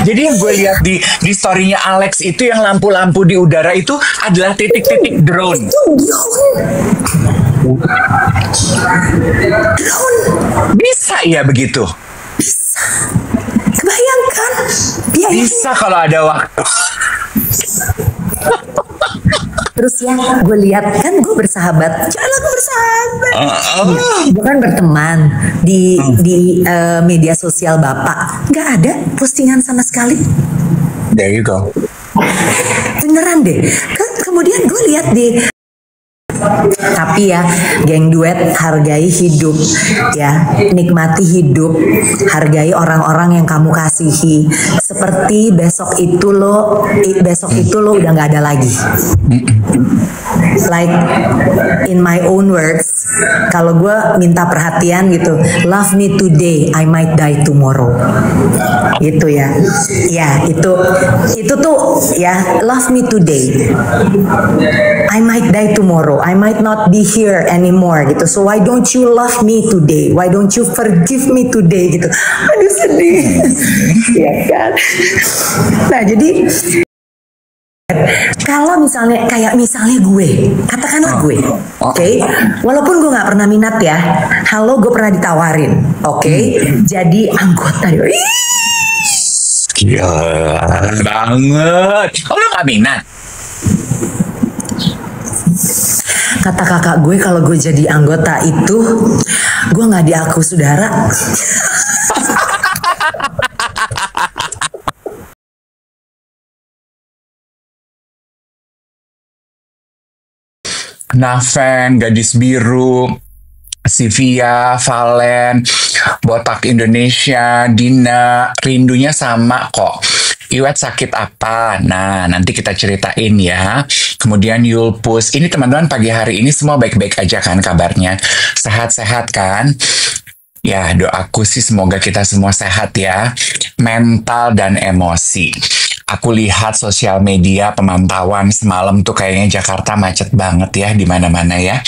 Jadi yang gue lihat di story-nya Alex itu yang lampu-lampu di udara itu adalah titik-titik drone. Itu drone. Bisa ya begitu? Bisa. Kebayangkan? Biayanya. Bisa kalau ada waktu. Terus ya gue lihat kan gue bersahabat, jangan bersahabat. Gue kan berteman di media sosial bapak, nggak ada postingan sama sekali. There you go. Beneran deh. Kemudian gue lihat di tapi ya, geng duet, hargai hidup ya, nikmati hidup, hargai orang-orang yang kamu kasihi. Seperti besok itu lo udah nggak ada lagi. Like in my own words, kalau gue minta perhatian gitu, love me today, I might die tomorrow. Gitu ya. Ya, itu tuh ya, love me today, I might die tomorrow, I might not be here anymore gitu. So why don't you love me today? Why don't you forgive me today gitu. Aduh sedih. Ya kan. Nah, jadi kalau misalnya kayak gue, katakanlah gue, oke, walaupun gue nggak pernah minat ya, halo gue pernah ditawarin, oke, jadi anggota. Gila banget. Oh, lo gak minat? Kata kakak gue kalau gue jadi anggota itu, gue nggak diaku saudara. Naven, Gadis Biru, Sivia, Valen, Botak Indonesia, Dina, rindunya sama kok. Iwet sakit apa? Nah, nanti kita ceritain ya. Kemudian Yulpus, ini teman-teman pagi hari ini semua baik-baik aja kan kabarnya? Sehat-sehat kan? Ya, doaku sih semoga kita semua sehat ya. Mental dan emosi. Aku lihat sosial media pemantauan semalam tuh kayaknya Jakarta macet banget ya di mana-mana ya.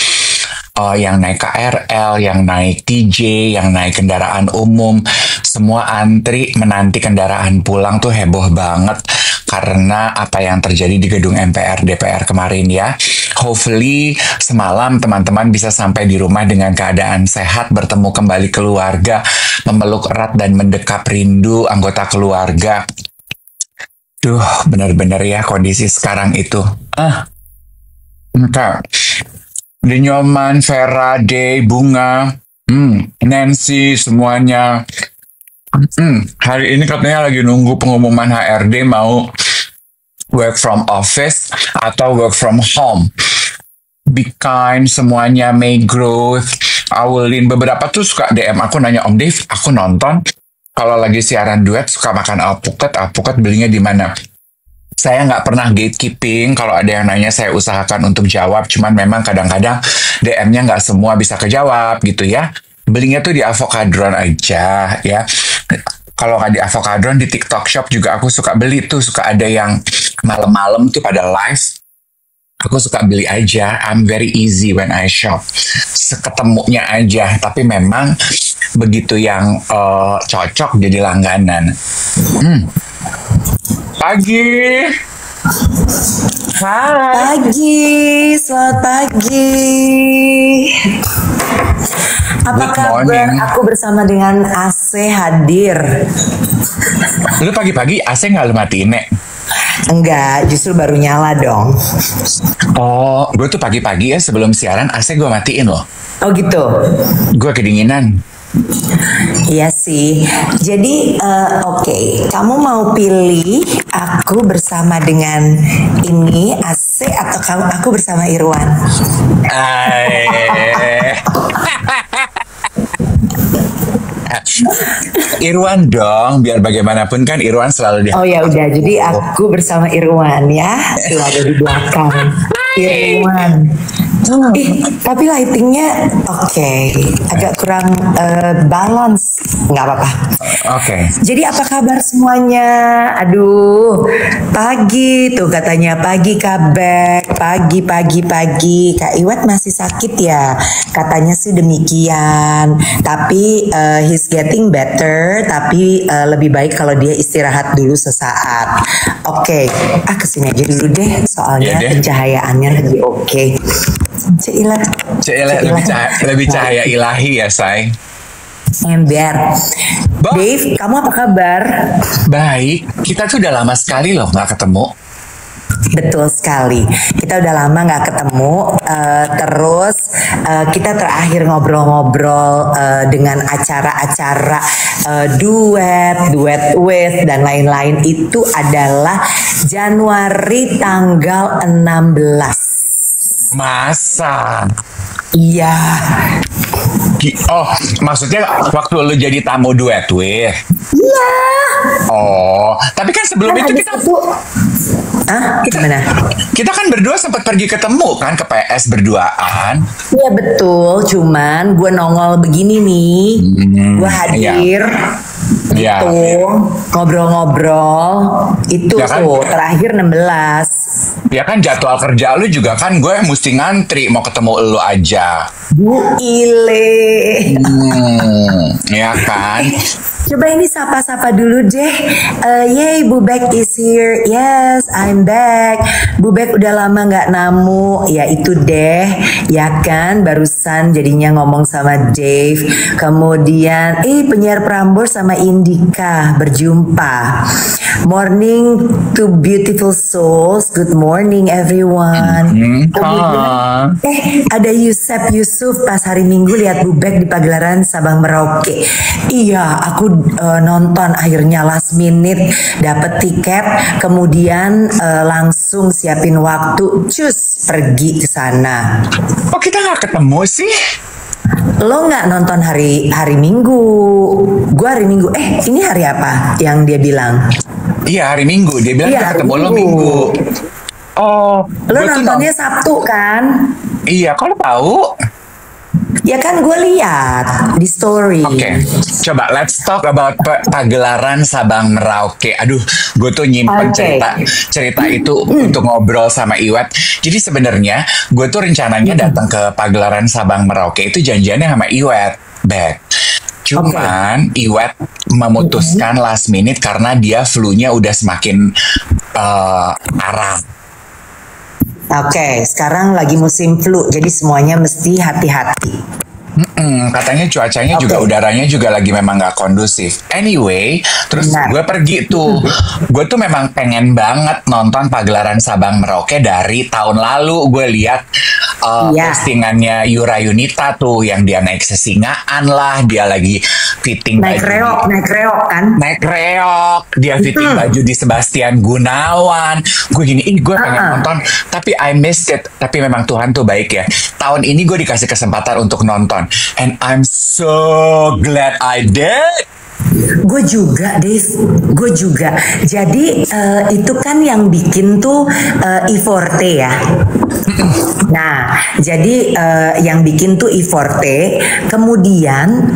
Yang naik KRL, yang naik TJ, yang naik kendaraan umum, semua antri menanti kendaraan pulang tuh heboh banget karena apa yang terjadi di gedung MPR DPR kemarin ya. Hopefully semalam teman-teman bisa sampai di rumah dengan keadaan sehat, bertemu kembali keluarga, memeluk erat dan mendekap rindu anggota keluarga. Duh, benar-benar ya kondisi sekarang itu. Bentar. Denyoman, Vera, Day, Bunga, Nancy, semuanya. Hari ini katanya lagi nunggu pengumuman HRD mau work from office atau work from home. Be kind, semuanya, May Growth, Awelin, beberapa tuh suka DM aku nanya, Om Dave, aku nonton. Kalau lagi siaran duet suka makan alpukat belinya di mana? Saya nggak pernah gatekeeping, kalau ada yang nanya saya usahakan untuk jawab, cuman memang kadang-kadang DM-nya nggak semua bisa kejawab gitu ya. Belinya tuh di Avocadron aja ya. Kalau nggak di Avocadron, di TikTok Shop juga aku suka beli tuh, suka ada yang malam-malam tuh pada live. Aku suka beli aja, I'm very easy when I shop. Seketemunya aja, tapi memang begitu yang cocok jadi langganan. Pagi. Hai. Pagi, selamat pagi. Apa kabar? Aku bersama dengan AC hadir. Lu pagi-pagi AC nggak lu matiin, Nek? Enggak, justru baru nyala dong. Oh, gue tuh pagi-pagi ya sebelum siaran AC gue matiin loh. Oh gitu? Gue kedinginan. Iya sih. Jadi oke, kamu mau pilih aku bersama dengan ini AC atau aku bersama Irwan? Irwan dong, biar bagaimanapun kan Irwan selalu di. Oh ya udah, jadi aku bersama Irwan ya, tuh ada di belakang. Irwan. Tapi lightingnya oke, agak kurang balance, nggak apa-apa. Oke. Jadi apa kabar semuanya? Aduh, pagi tuh katanya, pagi kabar, pagi. Kak Iwet masih sakit ya? Katanya sih demikian. Tapi he's getting better, tapi lebih baik kalau dia istirahat dulu sesaat. Oke, kesini aja dulu deh, soalnya pencahayaannya lebih oke. Cila lebih cahaya ilahi ya, Say. Ember. Dave, kamu apa kabar? Baik, kita tuh udah lama sekali loh nggak ketemu. Betul sekali, kita udah lama nggak ketemu. Terus kita terakhir ngobrol-ngobrol dengan acara-acara duet with dan lain-lain itu adalah Januari tanggal 16. Masa? Iya. Oh, maksudnya waktu lu jadi tamu duet with? Iya. Oh, tapi kan sebelum itu kita gimana? Kita kan berdua sempat pergi ketemu kan ke PS berduaan. Iya betul, cuman gue nongol begini nih, gue hadir. Iya. Gitu, ngobrol-ngobrol itu ya kan? Tuh terakhir 16. Ya kan jadwal kerja lu juga kan gue mesti ngantri mau ketemu lu aja. Bu Ile. Ya kan. Coba ini sapa-sapa dulu deh. Yay, Bu Bek is here. Yes, I'm back. Bu Bek udah lama nggak namu. Ya itu deh, ya kan. Barusan jadinya ngomong sama Dave. Kemudian, penyiar Prambors sama Indika berjumpa. Morning to beautiful souls. Good morning everyone. Kemudian, ada Yusuf pas hari Minggu lihat Bu Bek di pagelaran Sabang Merauke. Iya, aku nonton akhirnya last minute dapet tiket, kemudian langsung siapin waktu, cus pergi ke sana. Oh, kita nggak ketemu sih? Lo nggak nonton hari Minggu? Gua hari Minggu. Ini hari apa yang dia bilang? Iya, hari Minggu. Dia bilang kita ketemu lo Minggu. Oh, lo nontonnya Sabtu kan? Iya, kalau tahu. Ya kan gue lihat di story. Oke, coba let's talk about pagelaran Sabang Merauke. Aduh, gue tuh nyimpen cerita itu untuk ngobrol sama Iwet. Jadi sebenarnya gue tuh rencananya datang ke pagelaran Sabang Merauke itu janjiannya sama Iwet, Bek. Cuman Iwet memutuskan last minute karena dia flu-nya udah semakin parah. Oke, sekarang lagi musim flu, jadi semuanya mesti hati-hati. Katanya cuacanya juga udaranya juga lagi memang nggak kondusif. Anyway, terus gue pergi tuh. Gue tuh memang pengen banget nonton pagelaran Sabang Merauke dari tahun lalu. Gue lihat postingannya Yura Yunita tuh yang dia naik sesingaan lah, dia lagi fitting naik reok kan? Naik reok, dia fitting baju di Sebastian Gunawan. Gue gini, gue pengen nonton, tapi I missed it. Tapi memang Tuhan tuh baik ya. Tahun ini gue dikasih kesempatan untuk nonton. And I'm so glad I did. Gue juga, Dave. Gue juga. Jadi itu kan yang bikin tuh I-Forte ya. Nah, jadi yang bikin tuh I-Forte. Kemudian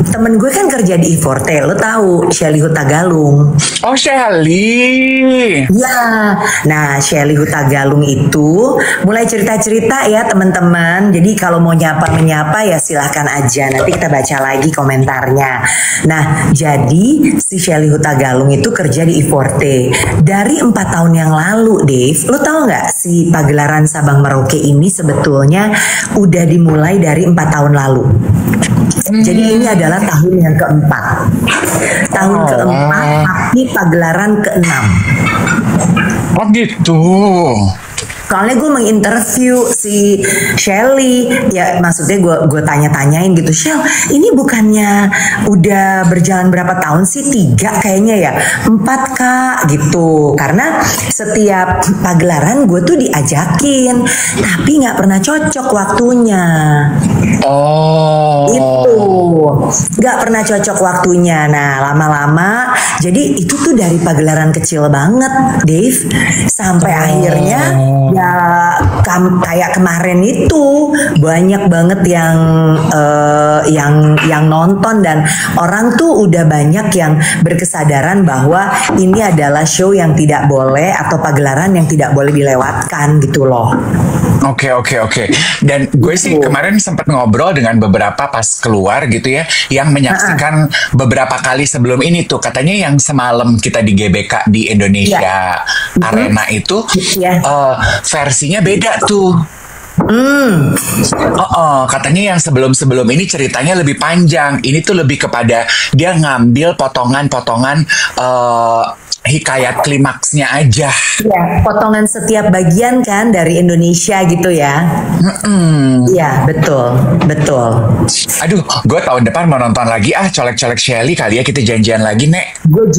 temen gue kan kerja di I-Forte. Lo tahu Shelly Hutagalung. Oh, Shelly. Ya. Nah, Shelly Hutagalung itu mulai cerita-cerita ya teman-teman. Jadi kalau mau menyapa ya silahkan aja. Nanti kita baca lagi komentarnya. Nah, jadi si Shelly Hutagalung itu kerja di I-Forte dari 4 tahun yang lalu, Dave. Lo tau nggak si pagelaran Sabang Merauke ini sebetulnya udah dimulai dari 4 tahun lalu. Jadi ini adalah tahun yang keempat. Tahun keempat, tapi pagelaran keenam. Oh gitu. Soalnya gue menginterview si Shelly, ya maksudnya gue tanya-tanyain gitu, Shell, ini bukannya udah berjalan berapa tahun sih? 3 kayaknya ya, 4 Kak gitu. Karena setiap pagelaran gue tuh diajakin, tapi nggak pernah cocok waktunya. Oh. Itu nggak pernah cocok waktunya. Nah lama-lama jadi itu tuh dari pagelaran kecil banget Dave sampai akhirnya ya kayak kemarin itu banyak banget yang nonton dan orang tuh udah banyak yang berkesadaran bahwa ini adalah show yang tidak boleh atau pagelaran yang tidak boleh dilewatkan gitu loh. Oke. Dan gue sih kemarin sempat ngobrol dengan beberapa pas keluar gitu ya, yang menyaksikan beberapa kali sebelum ini tuh. Katanya yang semalam kita di GBK di Indonesia Arena itu versinya beda tuh. Katanya yang sebelum ini ceritanya lebih panjang. Ini tuh lebih kepada dia ngambil potongan-potongan hikayat klimaksnya aja. Ya, potongan setiap bagian kan dari Indonesia gitu ya. Iya, betul. Aduh, gue tahun depan mau nonton lagi colek-colek Shelly kali ya, kita janjian lagi, Nek. Gue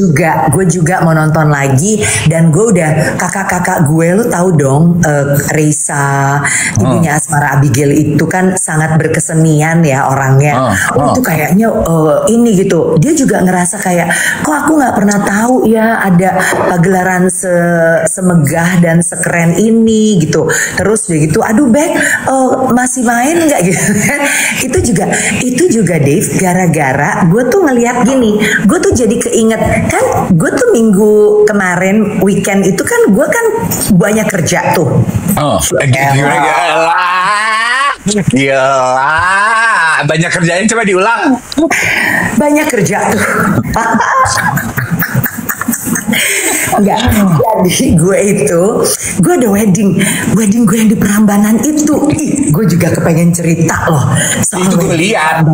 juga mau nonton lagi dan gue udah kakak-kakak gue lu tahu dong Reisa, ibunya Asmara Abigail itu kan sangat berkesenian ya orangnya. Itu kayaknya ini gitu. Dia juga ngerasa kayak kok aku nggak pernah tahu ya ada pagelaran semegah dan sekeren ini gitu. Terus dia gitu, aduh Bek, masih main nggak gitu kan? Itu juga Dave, gara-gara gue tuh ngelihat gini, gue tuh jadi keinget kan, gue tuh minggu kemarin weekend itu kan gue kan banyak kerja tuh. Gila, banyak kerjanya, coba diulang. Banyak kerja tuh. Enggak, jadi gue ada wedding gue yang di Prambanan itu. Gue juga kepengen cerita loh soal itu gue lihat.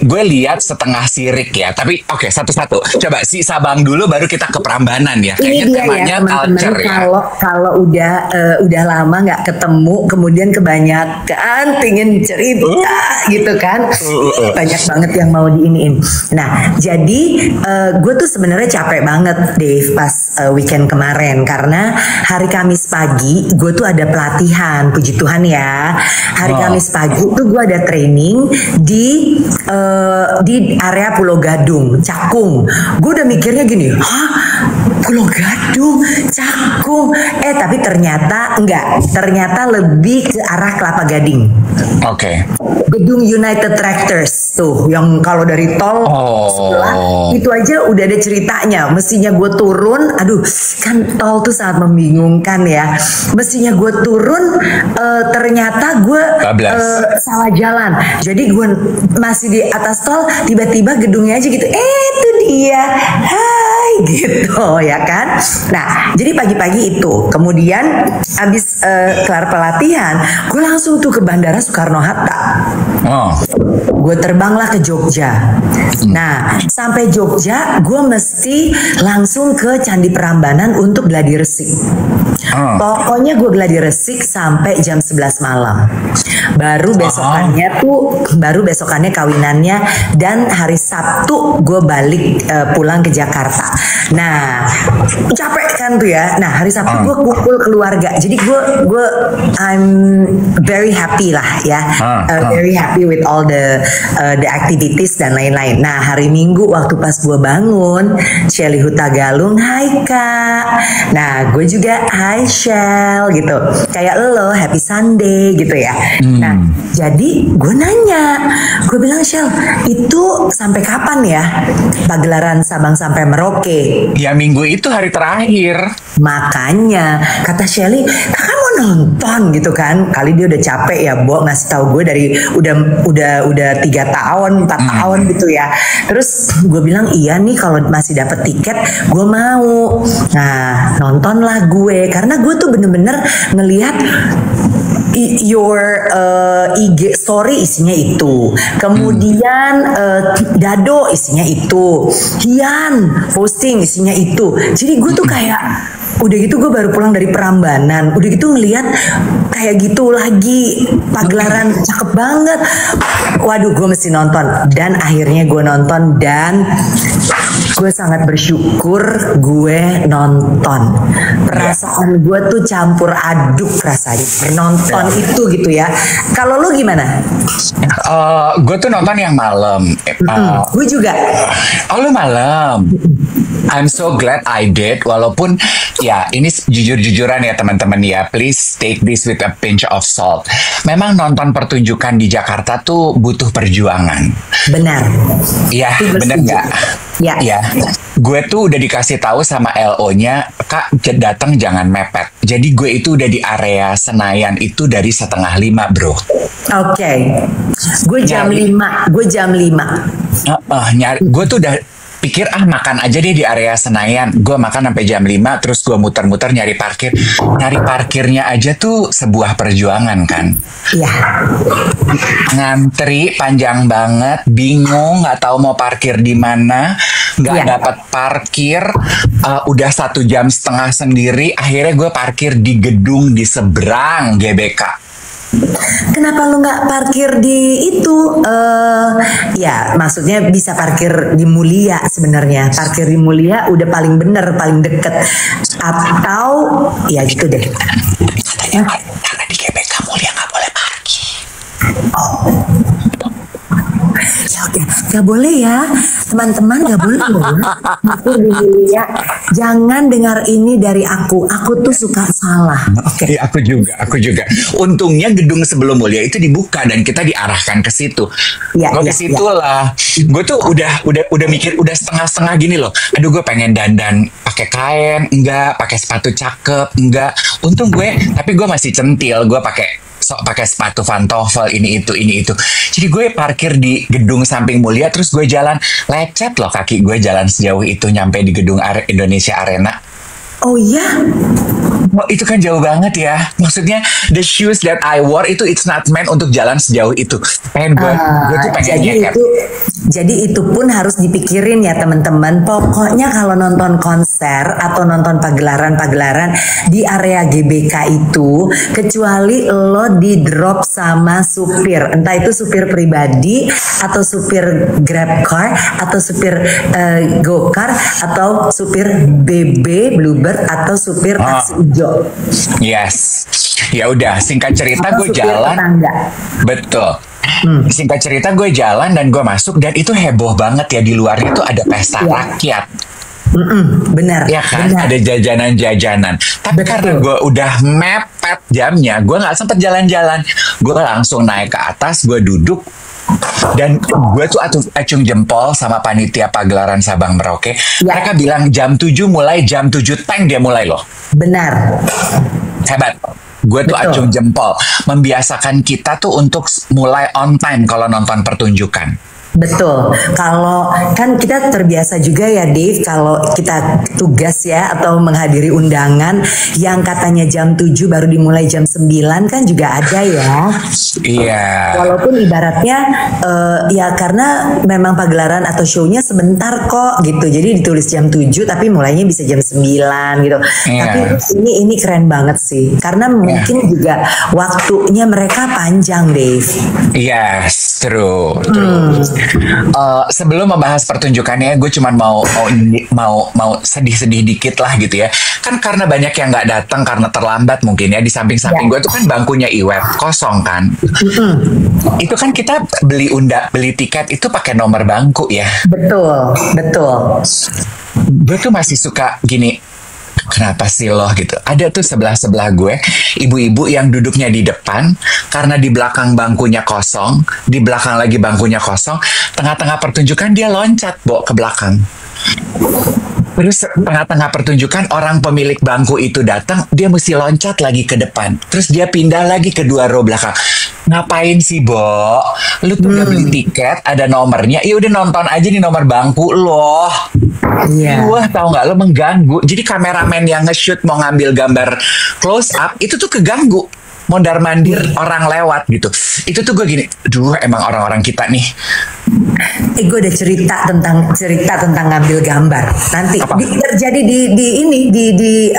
Gue lihat setengah sirik ya, tapi oke, satu-satu. Coba si Sabang dulu, baru kita ke Prambanan ya. Kayaknya dia temanya ya, culture ya. Kalau udah lama nggak ketemu, kemudian kebanyakan pingin cerita gitu kan, banyak banget yang mau diiniin. Nah, jadi gue tuh sebenarnya capek banget Dave pas weekend kemarin karena hari Kamis pagi gue tuh ada pelatihan, puji Tuhan ya. Hari Kamis pagi tuh gue ada training di area Pulau Gadung, Cakung. Gue udah mikirnya gini, Pulau Gadung, Cakung. Tapi ternyata enggak. Ternyata lebih ke arah Kelapa Gading. Oke. Gedung United Tractors tuh, yang kalau dari tol sebelah itu aja udah ada ceritanya. Mestinya gue turun, aduh, kan tol tuh sangat membingungkan ya. Mestinya gue turun, ternyata gue salah jalan. Jadi gue masih di atas tol, tiba-tiba gedungnya aja gitu. Itu dia, hai gitu ya kan. Nah, jadi pagi-pagi itu, kemudian abis kelar pelatihan, gue langsung tuh ke Bandara Soekarno-Hatta. Gue terbanglah ke Jogja. Nah, sampai Jogja, gue mesti langsung ke Candi Prambanan untuk gladi resik. Pokoknya gue gladi resik sampai jam 11 malam. Baru besokannya kawinannya, dan hari Sabtu gue balik pulang ke Jakarta. Nah, capek kan tuh ya. Nah, hari Sabtu gue kumpul keluarga. Jadi gue I'm very happy lah ya. Very happy with all the activities dan lain-lain. Nah, hari Minggu waktu pas gue bangun, Shelly Hutagalung, hai Kak. Nah, gue juga hai Shell gitu. Kayak lo, happy Sunday gitu ya. Nah, jadi gue nanya, gue bilang Shell, itu sampai kapan ya pagelaran Sabang sampai Merauke? Ya minggu itu hari terakhir. Makanya kata Shelly, kakak mau nonton gitu kan? Kali dia udah capek ya, Bo, ngasih tahu gue dari udah 3 tahun 4 tahun gitu ya. Terus gue bilang iya nih, kalau masih dapet tiket gue mau. Nah, nontonlah gue, karena gue tuh bener-bener ngelihat your IG story isinya itu, kemudian Dado isinya itu, Hian posting isinya itu. Jadi gue tuh kayak Udah gitu gue baru pulang dari Prambanan. Udah gitu ngeliat kayak gitu lagi pagelaran cakep banget. Waduh, gue mesti nonton. Dan akhirnya gue nonton dan gue sangat bersyukur gue nonton. Perasaan gue tuh campur aduk rasanya nonton itu gitu ya. Kalau lu gimana? Gue tuh nonton yang malam. Gue juga. Oh, lu malam. I'm so glad I did. Walaupun ya ini jujur-jujuran ya teman-teman ya. Please take this with a pinch of salt. Memang nonton pertunjukan di Jakarta tuh butuh perjuangan. Benar. Iya, benar nggak? Ya. Ya, gue tuh udah dikasih tahu sama LO-nya, Kak datang jangan mepet. Jadi gue itu udah di area Senayan itu dari 4:30, bro. Oke. Gue jam 5. Gue jam 5. Gue tuh udah pikir makan aja deh di area Senayan. Gue makan sampai jam 5, terus gue muter-muter nyari parkir. Nyari parkirnya aja tuh sebuah perjuangan kan. Iya. Ngantri panjang banget, bingung nggak tahu mau parkir di mana, nggak dapat parkir, udah 1,5 jam sendiri. Akhirnya gue parkir di gedung di seberang GBK. Kenapa lu nggak parkir di itu? Ya, maksudnya bisa parkir di Mulia sebenarnya. Parkir di Mulia udah paling bener, paling deket. Atau ya gitu deh. Karena di GBK Mulia nggak boleh parkir. Ya oke, nggak boleh ya, teman-teman, nggak boleh loh. Parkir di Mulia. Jangan dengar ini dari aku. Aku tuh suka salah. Oke, aku juga. Untungnya gedung sebelum Mulia itu dibuka dan kita diarahkan ke situ. Gue ke situ lah. Gue tuh udah mikir udah setengah-setengah gini loh. Aduh, gue pengen dandan pakai kain, enggak, pakai sepatu cakep, enggak. Untung tapi gue masih centil. Gue pakai sepatu pantofel ini itu. Jadi gue parkir di gedung samping Mulia, terus gue jalan lecet loh kaki gue jalan sejauh itu nyampe di gedung Indonesia Arena. Oh iya? Oh, itu kan jauh banget ya. Maksudnya the shoes that I wore itu it's not meant untuk jalan sejauh itu. Gue tuh pengen nyeket. Jadi itu pun harus dipikirin ya teman-teman. Pokoknya kalau nonton konser atau nonton pagelaran di area GBK itu, kecuali lo di drop sama supir, entah itu supir pribadi atau supir grab car atau supir go-car atau supir BB Bluebird atau supir taksi hijau. Yes. Ya udah, singkat cerita gue jalan. Betul. Singkat cerita gue jalan dan gue masuk dan itu heboh banget ya, di luarnya tuh ada pesta rakyat. Benar. Ya kan, ada jajanan-jajanan. Tapi karena gue udah mepet jamnya, gue nggak sempet jalan-jalan. Gue langsung naik ke atas, gue duduk. Dan gue tuh acung jempol sama panitia pagelaran Sabang Merauke. Mereka bilang jam 7 mulai, jam 7 teng dia mulai loh. Benar. Hebat. Gue tuh acung jempol. Membiasakan kita tuh untuk mulai on time kalau nonton pertunjukan. Betul. Kalau kan kita terbiasa juga ya Dave, kalau kita tugas ya atau menghadiri undangan yang katanya jam 7 baru dimulai jam 9 kan juga ada ya. Iya. Walaupun ibaratnya ya karena memang pagelaran atau show-nya sebentar kok gitu. Jadi ditulis jam 7 tapi mulainya bisa jam 9 gitu. Tapi ini keren banget sih. Karena mungkin juga waktunya mereka panjang, Dave. Yes, true. Sebelum membahas pertunjukannya, gue cuma mau sedih-sedih dikit lah gitu ya. Kan karena banyak yang nggak datang karena terlambat mungkin ya. Di samping-samping gue tuh kan bangkunya Iwet kosong kan. Itu kan kita beli tiket itu pakai nomor bangku ya. Betul. Gue tuh masih suka gini. Kenapa sih loh gitu? Ada tuh sebelah gue ibu-ibu yang duduknya di depan karena di belakang bangkunya kosong, di belakang lagi bangkunya kosong, tengah-tengah pertunjukan dia loncat ke belakang. Terus tengah-tengah pertunjukan orang pemilik bangku itu datang, dia mesti loncat lagi ke depan. Terus dia pindah lagi ke 2 row belakang. Ngapain sih, Bo? Lu tuh udah beli tiket, ada nomornya. Ya udah nonton aja di nomor bangku loh. Iya. Wah, tahu nggak, lo mengganggu. Jadi kameramen yang nge-shoot mau ngambil gambar close up itu tuh keganggu. mondar-mandir orang lewat gitu. Itu tuh gue gini, duh emang orang-orang kita nih. Gue ada cerita tentang ngambil gambar. Nanti terjadi di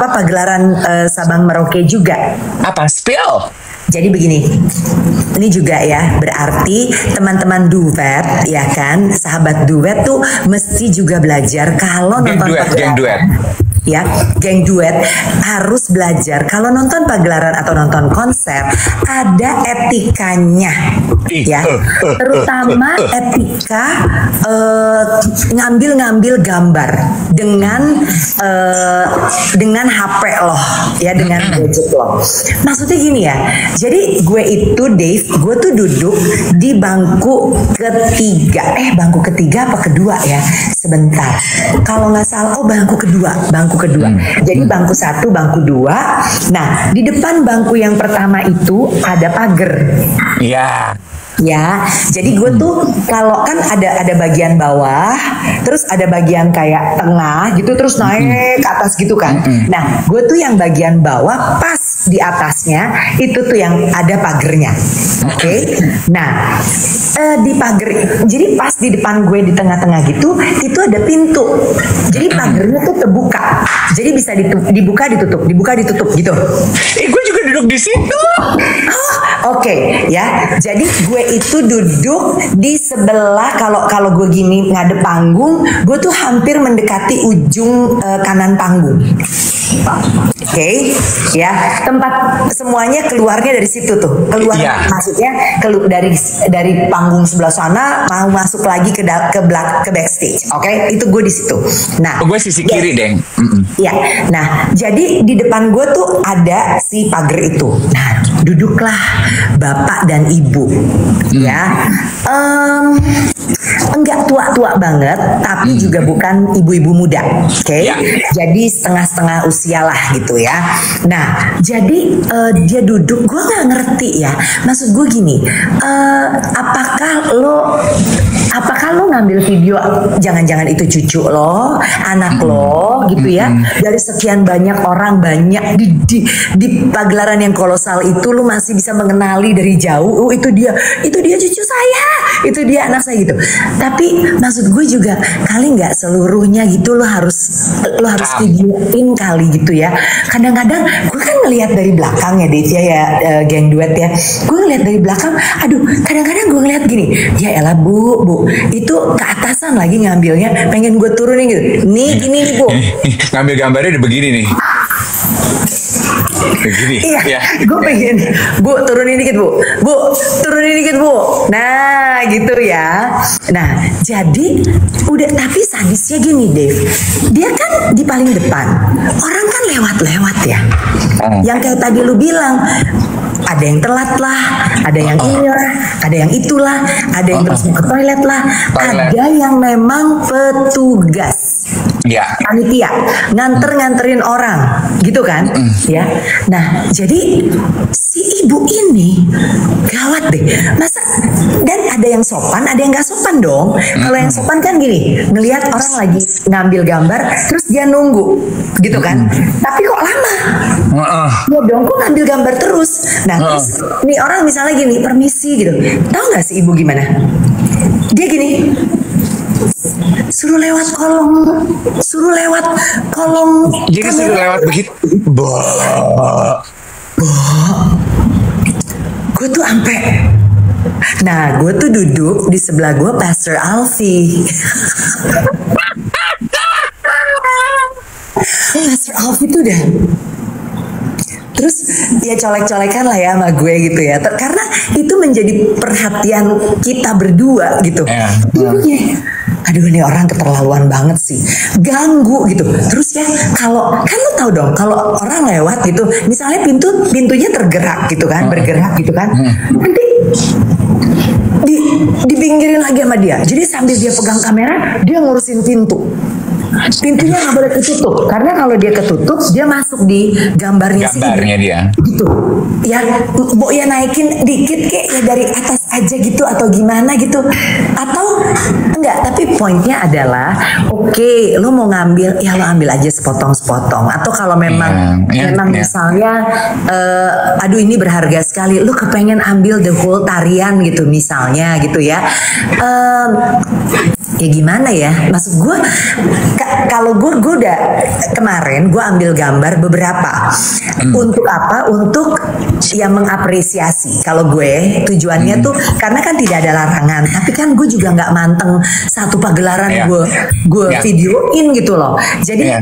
pagelaran Sabang Merauke juga. Apa? Spill? Jadi begini, ini juga ya berarti teman-teman duet ya kan, sahabat duet tuh mesti juga belajar kalau nonton geng duet. Ya, geng duet harus belajar kalau nonton pagelaran atau nonton konser ada etikanya, ya, terutama etika ngambil gambar dengan HP loh, ya, dengan gadget loh. Maksudnya gini ya, jadi gue itu Dave, gue tuh duduk di bangku ketiga apa kedua ya, sebentar. Kalau nggak salah, bangku kedua. Jadi bangku 1, bangku 2. Nah, di depan bangku yang pertama itu ada pagar. Iya. Ya, jadi gue tuh kalau kan ada bagian bawah, terus ada bagian kayak tengah gitu, terus naik ke atas gitu kan. Nah, gue tuh yang bagian bawah pas di atasnya itu tuh yang ada pagernya. Oke. Nah, di pagar, jadi pas di depan gue di tengah-tengah gitu, itu ada pintu. Jadi pagernya tuh terbuka. Jadi bisa dibuka ditutup gitu. Gue juga duduk di situ. Oke, ya. Jadi gue itu duduk di sebelah, kalau gue gini ngadep panggung, gue tuh hampir mendekati ujung kanan panggung. Oke, ya, tempat semuanya keluarnya dari situ tuh. Maksudnya dari panggung sebelah sana mau masuk lagi ke backstage. Oke, itu gue di situ. Nah, gue sisi kiri, Deng. Ya, nah, jadi di depan gue tuh ada si pagar itu. Nah, duduklah bapak dan ibu, ya, enggak tua-tua banget, tapi juga bukan ibu-ibu muda, oke? Jadi setengah-setengah usia lah gitu ya. Nah, jadi dia duduk, gue nggak ngerti ya. Maksud gue gini, apakah lo ngambil video, jangan-jangan itu cucu lo, anak lo, gitu ya? Dari sekian banyak orang, di pagelaran yang kolosal itu, lo masih bisa mengenali dari jauh, itu dia cucu saya, itu dia anak saya gitu. Tapi maksud gue juga kali nggak seluruhnya gitu lo harus videoin kali gitu ya. Kadang-kadang gue kan ngelihat dari belakang ya Dave ya, geng duet ya. Gue ngelihat dari belakang, aduh, kadang-kadang gue ngelihat gini, ya elah bu, itu keatasan lagi ngambilnya, pengen gue turunin gitu. Nih gini nih bu. Ngambil gambarnya udah begini nih. Begini. Iya. Gue pengen, bu turunin dikit bu, nah gitu ya. Nah, jadi udah, tapi sadisnya gini Dave, dia kan di paling depan, orang kan lewat-lewat ya. Yang kayak tadi lu bilang, ada yang telat lah, ada yang ini lah, ada yang itulah, ada yang terus mau ke toilet lah, ada yang memang petugas, panitia, nganterin orang, gitu kan, ya. Nah, jadi si ibu ini gawat deh, masa, dan ada yang sopan, ada yang nggak sopan dong. Kalau yang sopan kan gini, ngelihat orang lagi ngambil gambar, terus dia nunggu, gitu kan. Tapi kok lama? Ya dong, kok ngambil gambar terus? Nah, terus nih orang misalnya gini, permisi gitu. Tahu nggak si ibu gimana? Dia gini, suruh lewat kolong. Jadi suruh lewat begitu. Gue tuh ampe. Nah, gue tuh duduk di sebelah gue Pastor Alfie. Pastor Alfie tuh udah, terus ya colek-colekan lah ya sama gue gitu ya, karena itu menjadi perhatian kita berdua gitu. Aduh, ini orang keterlaluan banget sih, ganggu gitu. Terus ya, kalau kan lo tau dong, kalau orang lewat gitu, misalnya pintunya tergerak gitu kan, bergerak gitu kan, nanti dipinggirin lagi sama dia. Jadi sambil dia pegang kamera, dia ngurusin pintu. pintunya nggak boleh ketutup, karena kalau dia ketutup dia masuk di gambarnya dia gitu ya. Mau ya naikin dikit kayak ya dari atas aja gitu atau gimana gitu, atau enggak. Tapi poinnya adalah oke, lo mau ngambil ya lo ambil aja sepotong-sepotong, atau kalau memang misalnya aduh ini berharga sekali, lo kepengen ambil the whole tarian gitu misalnya gitu ya. Ya gimana ya, maksud gue kalau gue udah kemarin gue ambil gambar beberapa untuk apa, untuk yang mengapresiasi. Kalau gue tujuannya tuh karena kan tidak ada larangan, tapi kan gue juga nggak manteng satu pagelaran gue videoin gitu loh. Jadi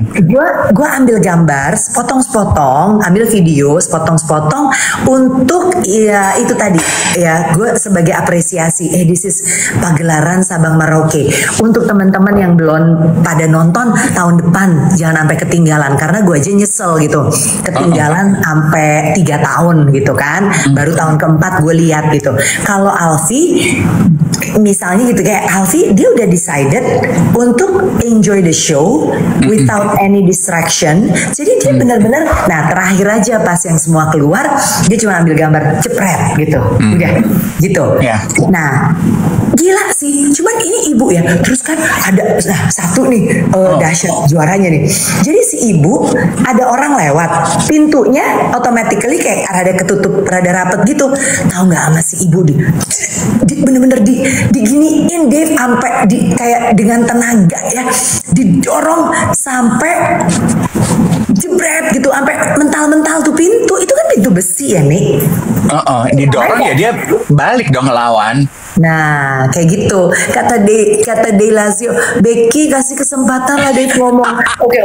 gue ambil gambar sepotong-sepotong, ambil video sepotong-sepotong untuk ya itu tadi ya, gue sebagai apresiasi. This is pagelaran Sabang Merauke. Untuk teman-teman yang belum pada nonton tahun depan jangan sampai ketinggalan, karena gue aja nyesel gitu ketinggalan sampai 3 tahun gitu kan, baru tahun keempat gue lihat gitu. Kalau Alfi misalnya gitu, kayak Alfi dia udah decided untuk enjoy the show without any distraction. Jadi dia benar-benar, nah terakhir aja pas yang semua keluar dia cuma ambil gambar cepret gitu, udah gitu. Nah gila sih, cuman ini ibu ya, terus kan ada satu nih dahsyat juaranya nih. Jadi si ibu ada orang lewat, pintunya automatically kayak rada ketutup, rada rapet gitu. Tahu nggak sama si ibu bener-bener diginiin Dave, sampai kayak dengan tenaga ya, didorong sampai jebret gitu, sampai mental-mental tuh pintu. Itu kan pintu besi ya nih. Didorong ya dia balik dong ngelawan. Nah kayak gitu, kata De Lazio, Becky kasih kesempatan lah Dave ngomong. Oke.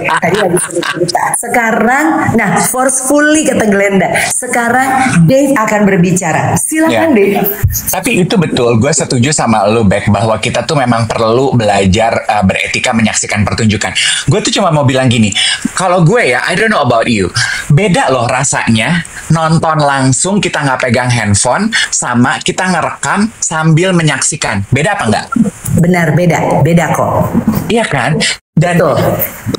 Tadi lagi cerita. Sekarang, nah forcefully kata Glenda, sekarang Dave akan berbicara. Silakan Dave. Tapi itu betul, gue setuju sama lu Beck, bahwa kita tuh memang perlu belajar beretika menyaksikan pertunjukan. Gue tuh cuma mau bilang gini, kalau gue ya, I don't know about you, beda loh rasanya nonton langsung kita nggak pegang handphone sama kita ngerekam sambil menyaksikan. Beda apa enggak? Benar, beda kok. Iya kan? Dan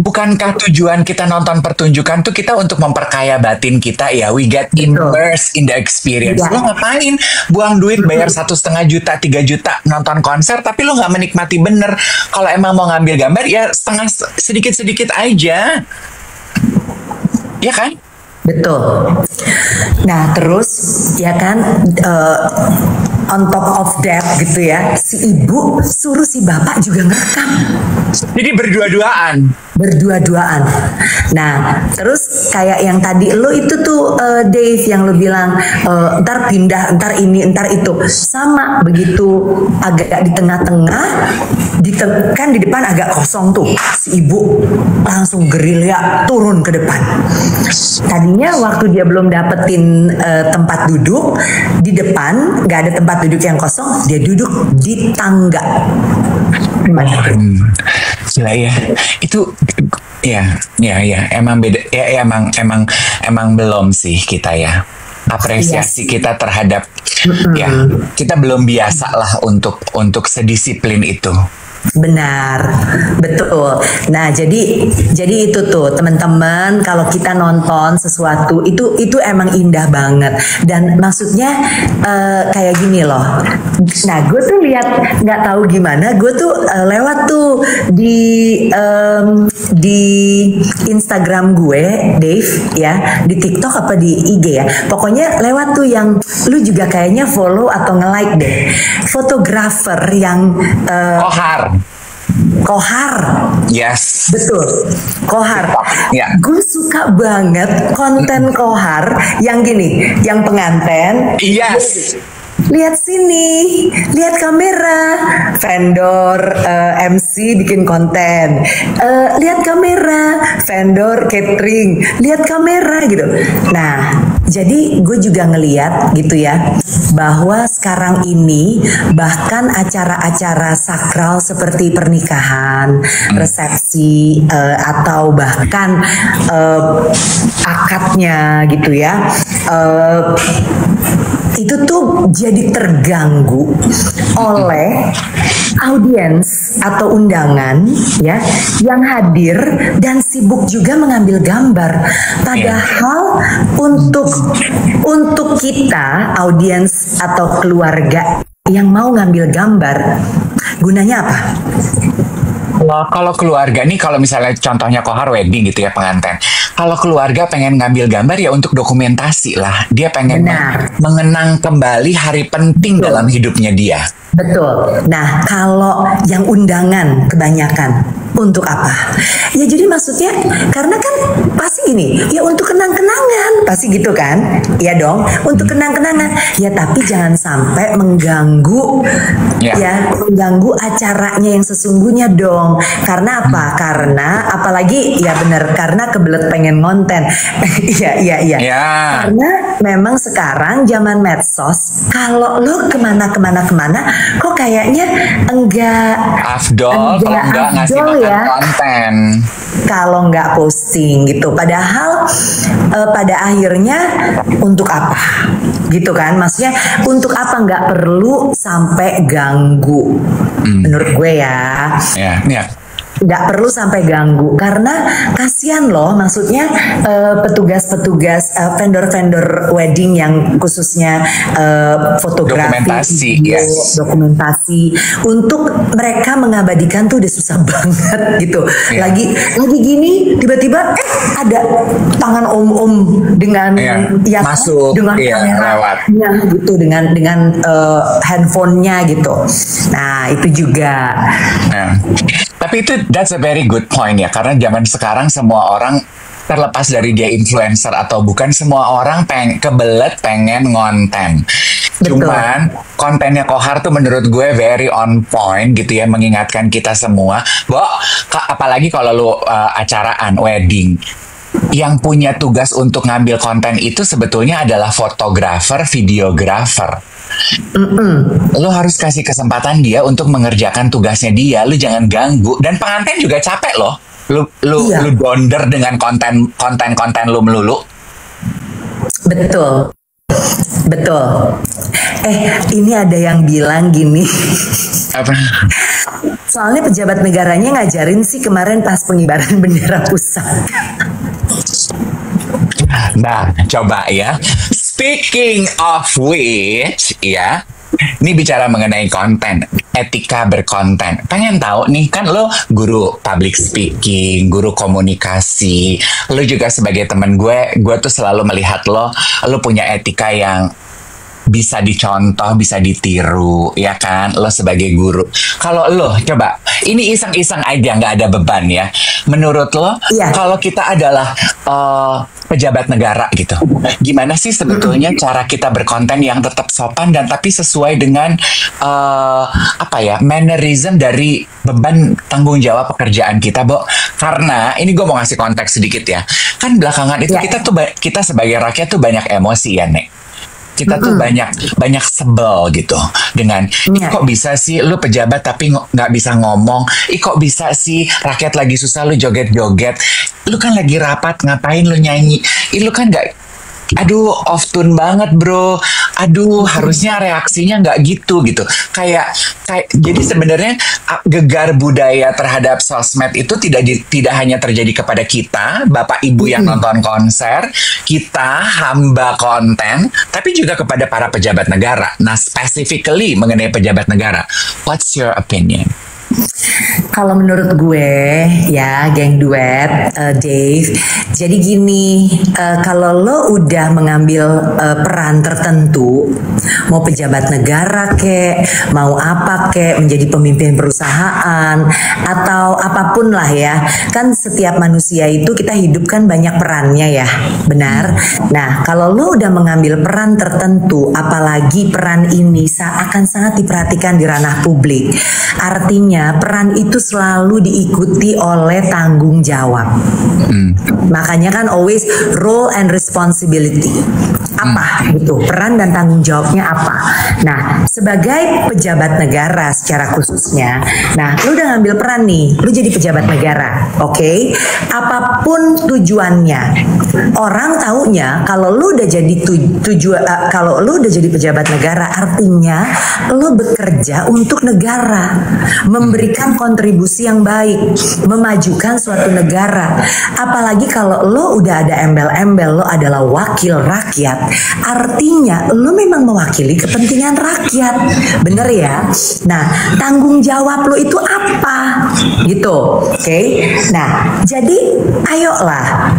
bukankah tujuan kita nonton pertunjukan tuh kita untuk memperkaya batin kita ya? We get immersed in the experience. Lo ngapain buang duit bayar 1,5 juta, 3 juta nonton konser, tapi lo nggak menikmati bener. Kalau emang mau ngambil gambar ya sedikit-sedikit aja. Iya kan? Betul. Nah terus ya kan, on top of that gitu ya, si ibu suruh si bapak juga ngerekam. Jadi berdua-duaan. Nah terus kayak yang tadi lo itu tuh Dave, yang lo bilang ntar pindah, ntar ini, ntar itu, sama begitu agak di tengah-tengah, kan di depan agak kosong tuh, si ibu langsung gerilya turun ke depan. Tadinya waktu dia belum dapetin tempat duduk di depan, nggak ada tempat duduk yang kosong, dia duduk di tangga. Gila ya, itu ya emang beda ya, emang belum sih kita ya, apresiasi kita terhadap ya, kita belum biasa lah untuk sedisiplin itu. Benar, betul. Nah, jadi itu tuh teman-teman, kalau kita nonton sesuatu itu emang indah banget. Dan maksudnya kayak gini loh. Nah, gue tuh lihat, nggak tahu gimana, gue tuh lewat tuh di Instagram gue, Dave ya, di TikTok apa di IG ya. Pokoknya lewat tuh yang lu juga kayaknya follow atau nge-like deh. Fotografer yang Kohar. Yes. Betul. Kohar. Ya. Gue suka banget konten Kohar yang gini, yang penganten. Yes. Lihat sini, lihat kamera, vendor MC bikin konten, lihat kamera, vendor catering, lihat kamera gitu. Nah, Jadi gue juga ngeliat gitu ya, bahwa sekarang ini bahkan acara-acara sakral seperti pernikahan, resepsi, atau bahkan akadnya gitu ya, itu tuh jadi terganggu oleh audiens atau undangan ya yang hadir dan sibuk juga mengambil gambar. Padahal untuk kita audiens atau keluarga yang mau ngambil gambar, gunanya apa? Kalau keluarga nih, kalau misalnya contohnya kohar wedding gitu ya, pengantin. Kalau keluarga pengen ngambil gambar ya untuk dokumentasi lah. Dia pengen mengenang kembali hari penting dalam hidupnya dia. Betul. Nah, kalau yang undangan kebanyakan untuk apa? Ya jadi maksudnya karena kan pasti ini ya untuk kenang-kenangan, pasti gitu kan? Ya dong, untuk kenang-kenangan. Ya tapi jangan sampai mengganggu ya mengganggu acaranya yang sesungguhnya dong. Karena apa? Karena apalagi ya benar karena kebelet pengen konten. Iya. Karena memang sekarang zaman medsos, kalau lo kemana kok kayaknya enggak afdol kalau enggak ngasih makan ya konten, kalau enggak posting gitu. Padahal pada akhirnya untuk apa gitu kan, maksudnya untuk apa, nggak perlu sampai ganggu menurut gue ya. Nggak perlu sampai ganggu karena kasihan loh, maksudnya petugas-petugas vendor-vendor wedding yang khususnya fotografi, dokumentasi untuk mereka mengabadikan tuh udah susah banget gitu. Lagi gini tiba-tiba ada tangan om dengan yang masuk dengan kamera lewat gitu dengan handphonenya gitu. Nah itu juga. Tapi that's a very good point ya, karena zaman sekarang semua orang, terlepas dari dia influencer atau bukan, semua orang kebelet pengen ngonten. Cuman kontennya Kohar tuh menurut gue very on point gitu ya, mengingatkan kita semua bahwa apalagi kalau lu acaraan wedding, yang punya tugas untuk ngambil konten itu sebetulnya adalah fotografer, videografer. Lo harus kasih kesempatan dia untuk mengerjakan tugasnya dia. Lo jangan ganggu. Dan pengantin juga capek loh. Lu donder dengan konten lo melulu. Betul. Ini ada yang bilang gini. Apa? Soalnya pejabat negaranya ngajarin sih kemarin pas pengibaran bendera pusaka. Nah, coba ya. Speaking of which, ya, ini bicara mengenai konten, etika berkonten. Pengen tahu nih, kan lo guru public speaking, guru komunikasi, lo juga sebagai temen gue tuh selalu melihat lo punya etika yang bisa dicontoh, bisa ditiru, ya kan? Lo sebagai guru. Kalau lo, coba, ini iseng-iseng aja, nggak ada beban ya. Menurut lo, kalau kita adalah pejabat negara gitu, gimana sih sebetulnya cara kita berkonten yang tetap sopan dan tapi sesuai dengan mannerism dari beban tanggung jawab pekerjaan kita, Bo? Karena ini gue mau ngasih konteks sedikit ya. Kan belakangan itu kita sebagai rakyat tuh banyak emosi ya, Nek. Kita tuh banyak sebel gitu dengan kok bisa sih lu pejabat tapi nggak bisa ngomong, kok bisa sih rakyat lagi susah lu joget-joget, lu kan lagi rapat ngapain lu nyanyi, lu kan nggak, aduh off tune banget bro, aduh harusnya reaksinya nggak gitu kayak jadi sebenarnya gegar budaya terhadap sosmed itu tidak hanya terjadi kepada kita bapak ibu yang nonton konser, kita hamba konten, tapi juga kepada para pejabat negara. Nah, specifically mengenai pejabat negara, what's your opinion? Kalau menurut gue ya, geng duet, Dave, jadi gini, kalau lo udah mengambil peran tertentu mau pejabat negara kek, mau apa kek, menjadi pemimpin perusahaan atau apapun lah ya. Kan setiap manusia itu kita hidup kan banyak perannya ya, benar. Nah, kalau lo udah mengambil peran tertentu, apalagi peran ini akan sangat diperhatikan di ranah publik. Artinya peran itu selalu diikuti oleh tanggung jawab. Makanya kan always role and responsibility. Apa gitu, peran dan tanggung jawabnya apa. Nah, sebagai pejabat negara secara khususnya, nah lu udah ngambil peran nih, lu jadi pejabat negara, oke? Apapun tujuannya, orang taunya kalau lu udah jadi kalau lu udah jadi pejabat negara, artinya lu bekerja untuk negara, memberikan kontribusi yang baik, memajukan suatu negara. Apalagi kalau lu udah ada embel-embel, lu adalah wakil rakyat, artinya lu memang mewakili kepentingan rakyat, bener ya? Nah, tanggung jawab lu itu apa? Gitu, oke? Nah, jadi ayolah,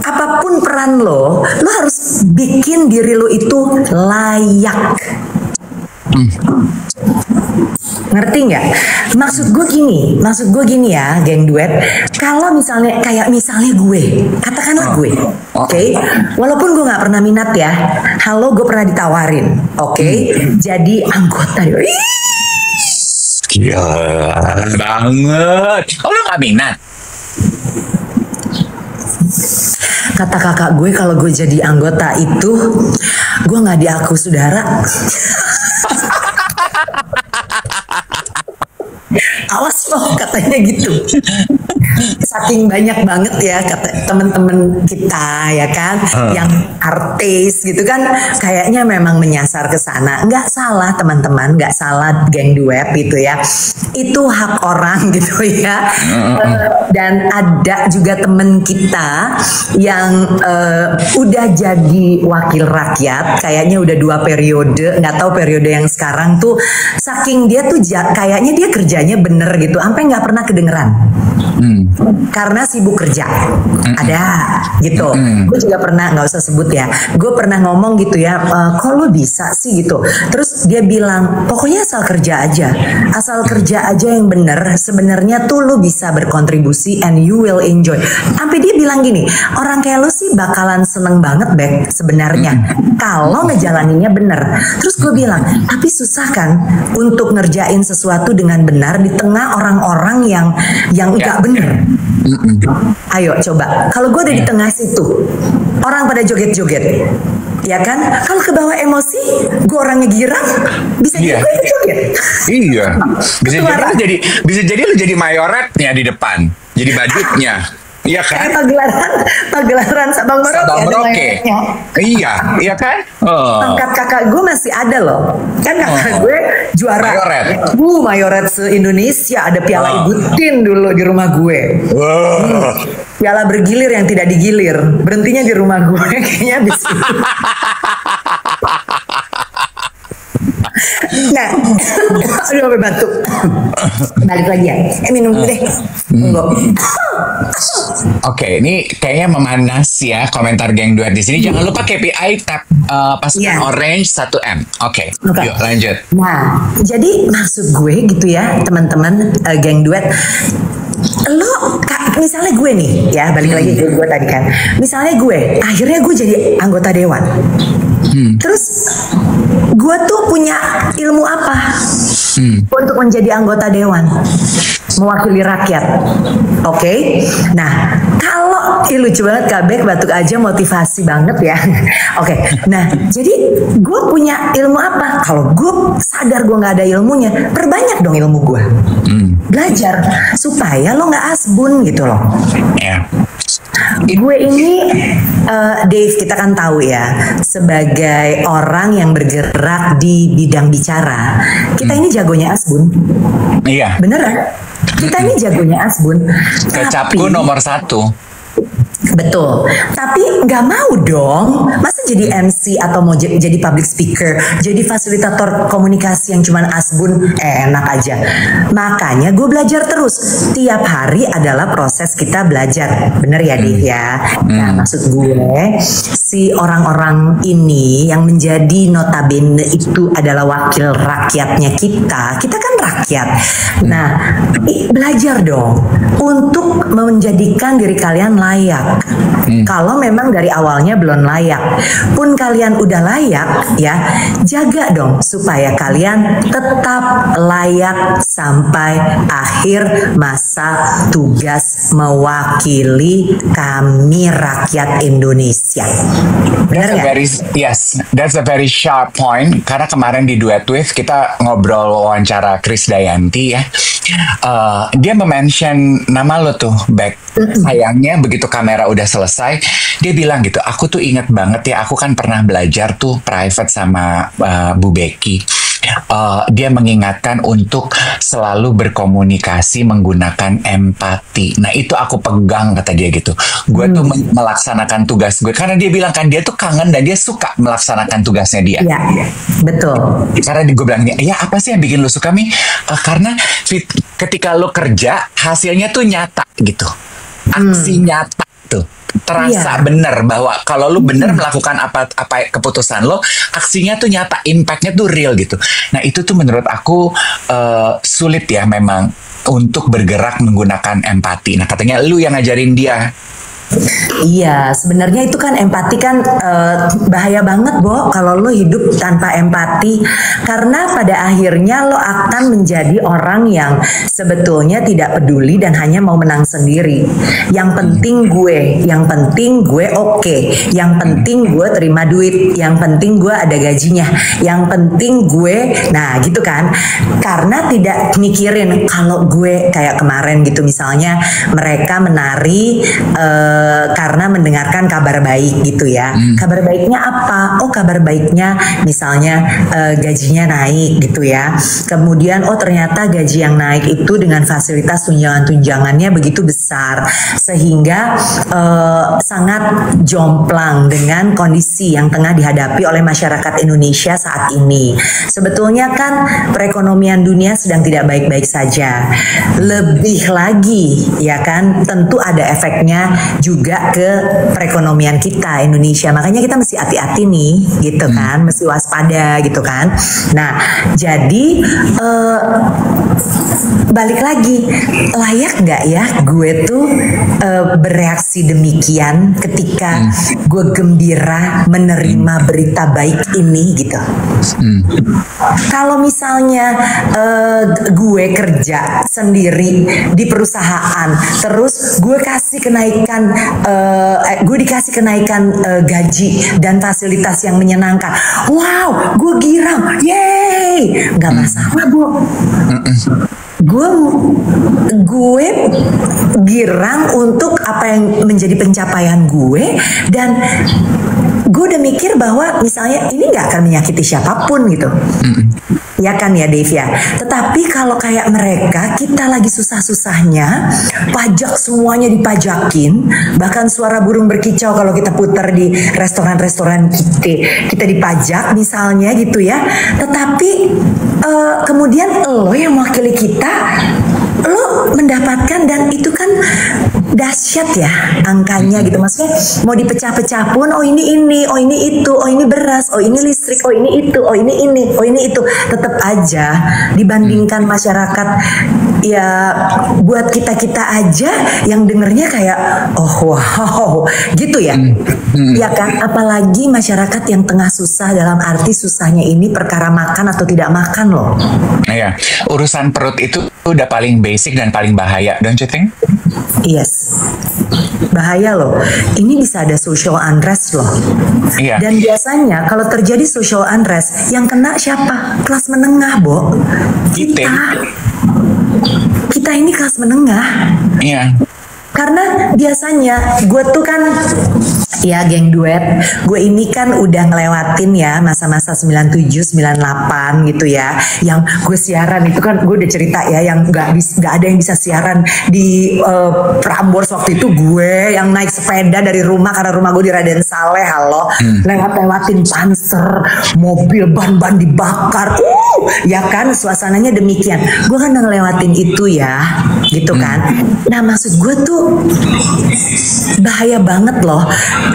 apapun peran lo harus bikin diri lo itu layak. Ngerti nggak? Maksud gue gini ya, geng duet. Kalau misalnya kayak misalnya gue, katakanlah gue, oke? Walaupun gue nggak pernah minat ya, halo gue pernah ditawarin, oke? Jadi anggota. Gila banget. Oh, lo nggak minat? Kata kakak gue kalau gue jadi anggota itu, gue nggak diaku saudara. Awas loh, katanya gitu. Saking banyak banget ya kata teman-teman kita ya kan, yang artis gitu kan, kayaknya memang menyasar ke sana. Nggak salah teman-teman, nggak salah geng duet gitu ya. Itu hak orang gitu ya. Dan ada juga temen kita yang udah jadi wakil rakyat, kayaknya udah 2 periode, nggak tahu periode yang sekarang tuh, saking dia tuh kayaknya dia kerjanya bener gitu, sampai nggak pernah kedengeran. Karena sibuk kerja, ada gitu. Gue juga pernah, nggak usah sebut ya, gue pernah ngomong gitu ya, kok lo bisa sih gitu. Terus dia bilang, pokoknya asal kerja aja yang bener. Sebenarnya tuh lo bisa berkontribusi and you will enjoy. Sampai dia bilang gini, orang kayak lo sih bakalan seneng banget Bek sebenarnya kalau ngejalaninnya bener. Terus gue bilang, tapi susah kan untuk ngerjain sesuatu dengan benar di tengah orang-orang yang nggak bener. Ayo coba, kalau gue ada di tengah situ, orang pada joget-joget, ya kan? Kalau ke bawah emosi, gue orangnya girang, bisa jadi gue joget. Iya, bisa jadi lu jadi mayoretnya di depan, jadi badutnya. Iya kan? Kayak pagelaran Sabang Merauke. Iya kan? Pangkat kakak gue masih ada loh. Kan kakak gue juara mayoret. Mayoret se-Indonesia. Ada piala Ibu Tin dulu di rumah gue. Piala bergilir yang tidak digilir. Berhentinya di rumah gue. Kayaknya abis itu. Nah, aduh sampai batuk. Balik lagi ya. Minum dulu deh. Oke, ini kayaknya memanas ya komentar geng duet di sini. Jangan lupa KPI tap pasukan orange 1M. Oke, yuk lanjut. Nah, jadi maksud gue gitu ya teman-teman geng duet. Lo misalnya gue nih ya, balik lagi ke gue tadi kan. Misalnya gue, akhirnya gue jadi anggota dewan. Terus gue tuh punya ilmu apa untuk menjadi anggota dewan, mewakili rakyat. Oke? Nah, kalau lucu banget Kak Bek, batuk aja motivasi banget ya. Oke. Nah, jadi gue punya ilmu apa? Kalau gue sadar gue nggak ada ilmunya, perbanyak dong ilmu gue. Belajar supaya lo nggak asbun gitu loh. Gue ini Dave, kita kan tahu ya, sebagai orang yang bergerak di bidang bicara, kita ini jagonya asbun. Iya. Beneran? Kita ini jagonya asbun. Kecapku nomor 1. Betul. Tapi nggak mau dong. Masa jadi MC atau mau jadi public speaker, jadi fasilitator komunikasi yang cuman asbun enak aja. Makanya gue belajar terus. Tiap hari adalah proses kita belajar. Bener ya, Div ya? Nah, maksud gue si orang-orang ini yang menjadi notabene itu adalah wakil rakyatnya kita. Kita kan rakyat. Nah, belajar dong untuk menjadikan diri kalian layak. Kalau memang dari awalnya belum layak, pun kalian udah layak ya, jaga dong supaya kalian tetap layak sampai akhir masa tugas mewakili kami rakyat Indonesia. Benar nggak? Yes, that's a very sharp point. Karena kemarin di Duet With kita ngobrol wawancara Krisdayanti ya. Dia mention nama lo tuh, Beck. Sayangnya begitu kamera udah selesai, dia bilang gitu, aku tuh inget banget ya, aku kan pernah belajar tuh private sama Bu Becky. Dia mengingatkan untuk selalu berkomunikasi menggunakan empati. Nah itu aku pegang, kata dia gitu. Gue tuh melaksanakan tugas gue, karena dia bilang kan dia tuh kangen dan dia suka melaksanakan tugasnya dia. Iya, betul. Karena gue bilang, ya apa sih yang bikin lo suka, Mi? Karena ketika lo kerja hasilnya tuh nyata gitu, aksi nyata tuh. Terasa bener bahwa kalau lu bener melakukan apa keputusan lo, aksinya tuh nyata, impactnya tuh real gitu. Nah itu tuh menurut aku sulit ya memang untuk bergerak menggunakan empati. Nah katanya lu yang ngajarin dia. Iya, sebenarnya itu kan empati kan bahaya banget, Bo, kalau lo hidup tanpa empati. Karena pada akhirnya lo akan menjadi orang yang sebetulnya tidak peduli dan hanya mau menang sendiri. Yang penting gue oke. Yang penting gue terima duit. Yang penting gue ada gajinya. Yang penting gue, nah gitu kan. Karena tidak mikirin kalau gue kayak kemarin gitu misalnya mereka menari karena mendengarkan kabar baik gitu ya. Kabar baiknya apa? Oh kabar baiknya misalnya gajinya naik gitu ya. Kemudian oh ternyata gaji yang naik itu dengan fasilitas tunjangan-tunjangannya begitu besar sehingga sangat jomplang dengan kondisi yang tengah dihadapi oleh masyarakat Indonesia saat ini. Sebetulnya kan perekonomian dunia sedang tidak baik-baik saja. Lebih lagi ya kan tentu ada efeknya juga ke perekonomian kita Indonesia. Makanya kita mesti hati-hati nih gitu kan, mesti waspada gitu kan. Nah jadi balik lagi, layak gak ya gue tuh bereaksi demikian ketika gue gembira menerima berita baik ini gitu. Kalau misalnya gue kerja sendiri di perusahaan, terus gue kasih kenaikan dikasih kenaikan gaji dan fasilitas yang menyenangkan, wow, gue girang, yeay, nggak masalah, Bu. Gue girang untuk apa yang menjadi pencapaian gue dan gue udah mikir bahwa misalnya ini nggak akan menyakiti siapapun gitu. Ya kan ya Dave ya. Tetapi kalau kayak mereka, kita lagi susah-susahnya, pajak semuanya dipajakin, bahkan suara burung berkicau kalau kita putar di restoran-restoran kita dipajak misalnya gitu ya. Tetapi kemudian lo yang mewakili kita, lo mendapatkan, dan itu kan dahsyat ya angkanya gitu. Maksudnya mau dipecah-pecah pun, oh ini, oh ini itu, oh ini beras, oh ini listrik, oh ini itu, oh ini, oh ini itu, tetap aja dibandingkan masyarakat ya, buat kita aja yang dengernya kayak oh wow gitu ya. Ya kan, apalagi masyarakat yang tengah susah, dalam arti susahnya ini perkara makan atau tidak makan loh. Iya, urusan perut itu udah paling basic dan paling bahaya, don't you think? Yes, bahaya loh. Ini bisa ada social unrest loh. Iya. Dan biasanya kalau terjadi social unrest, yang kena siapa? Kelas menengah, Bo. Kita ini kelas menengah. Iya. Karena biasanya gue tuh kan Ya geng duet, gue ini kan udah ngelewatin ya masa-masa 97, 98 gitu ya. Yang gue siaran itu kan gue udah cerita ya, yang gak ada yang bisa siaran di Prambors waktu itu, gue yang naik sepeda dari rumah, karena rumah gue di Raden Saleh, halo. Lewatin Panser, mobil ban-ban dibakar, ya kan, suasananya demikian. Gue kan udah ngelewatin itu ya, gitu kan. Nah maksud gue tuh bahaya banget loh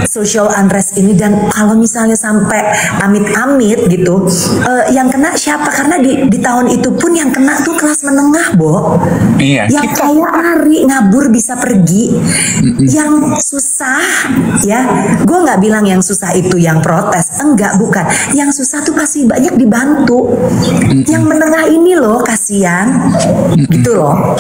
social unrest ini, dan kalau misalnya sampai amit-amit gitu, yang kena siapa? Karena di tahun itu pun yang kena tuh kelas menengah, Bo. Iya. Yang kaya Ari ngabur bisa pergi, yang susah ya. Gue nggak bilang yang susah itu yang protes, enggak, bukan. Yang susah tuh pasti banyak dibantu. Yang menengah ini loh kasihan, gitu loh.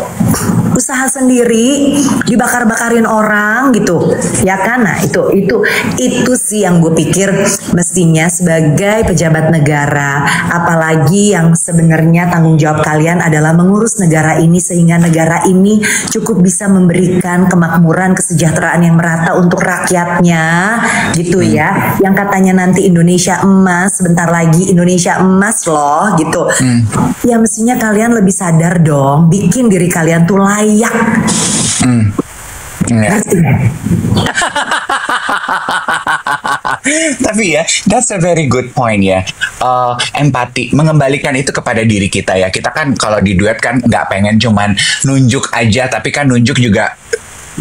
Usaha sendiri dibakar-bakarin orang gitu, ya kan? Nah itu sih yang gue pikir mestinya sebagai pejabat negara, apalagi yang sebenarnya tanggung jawab kalian adalah mengurus negara ini sehingga negara ini cukup bisa memberikan kemakmuran, kesejahteraan yang merata untuk rakyatnya, gitu ya. Yang katanya nanti Indonesia emas, sebentar lagi Indonesia emas loh, gitu. Ya mestinya kalian lebih sadar dong, bikin diri kalian tuh layak. Tapi ya, that's a very good point ya. Empati, mengembalikan itu kepada diri kita ya. Kita kan kalau di duet kan nggak pengen cuman nunjuk aja, tapi kan nunjuk juga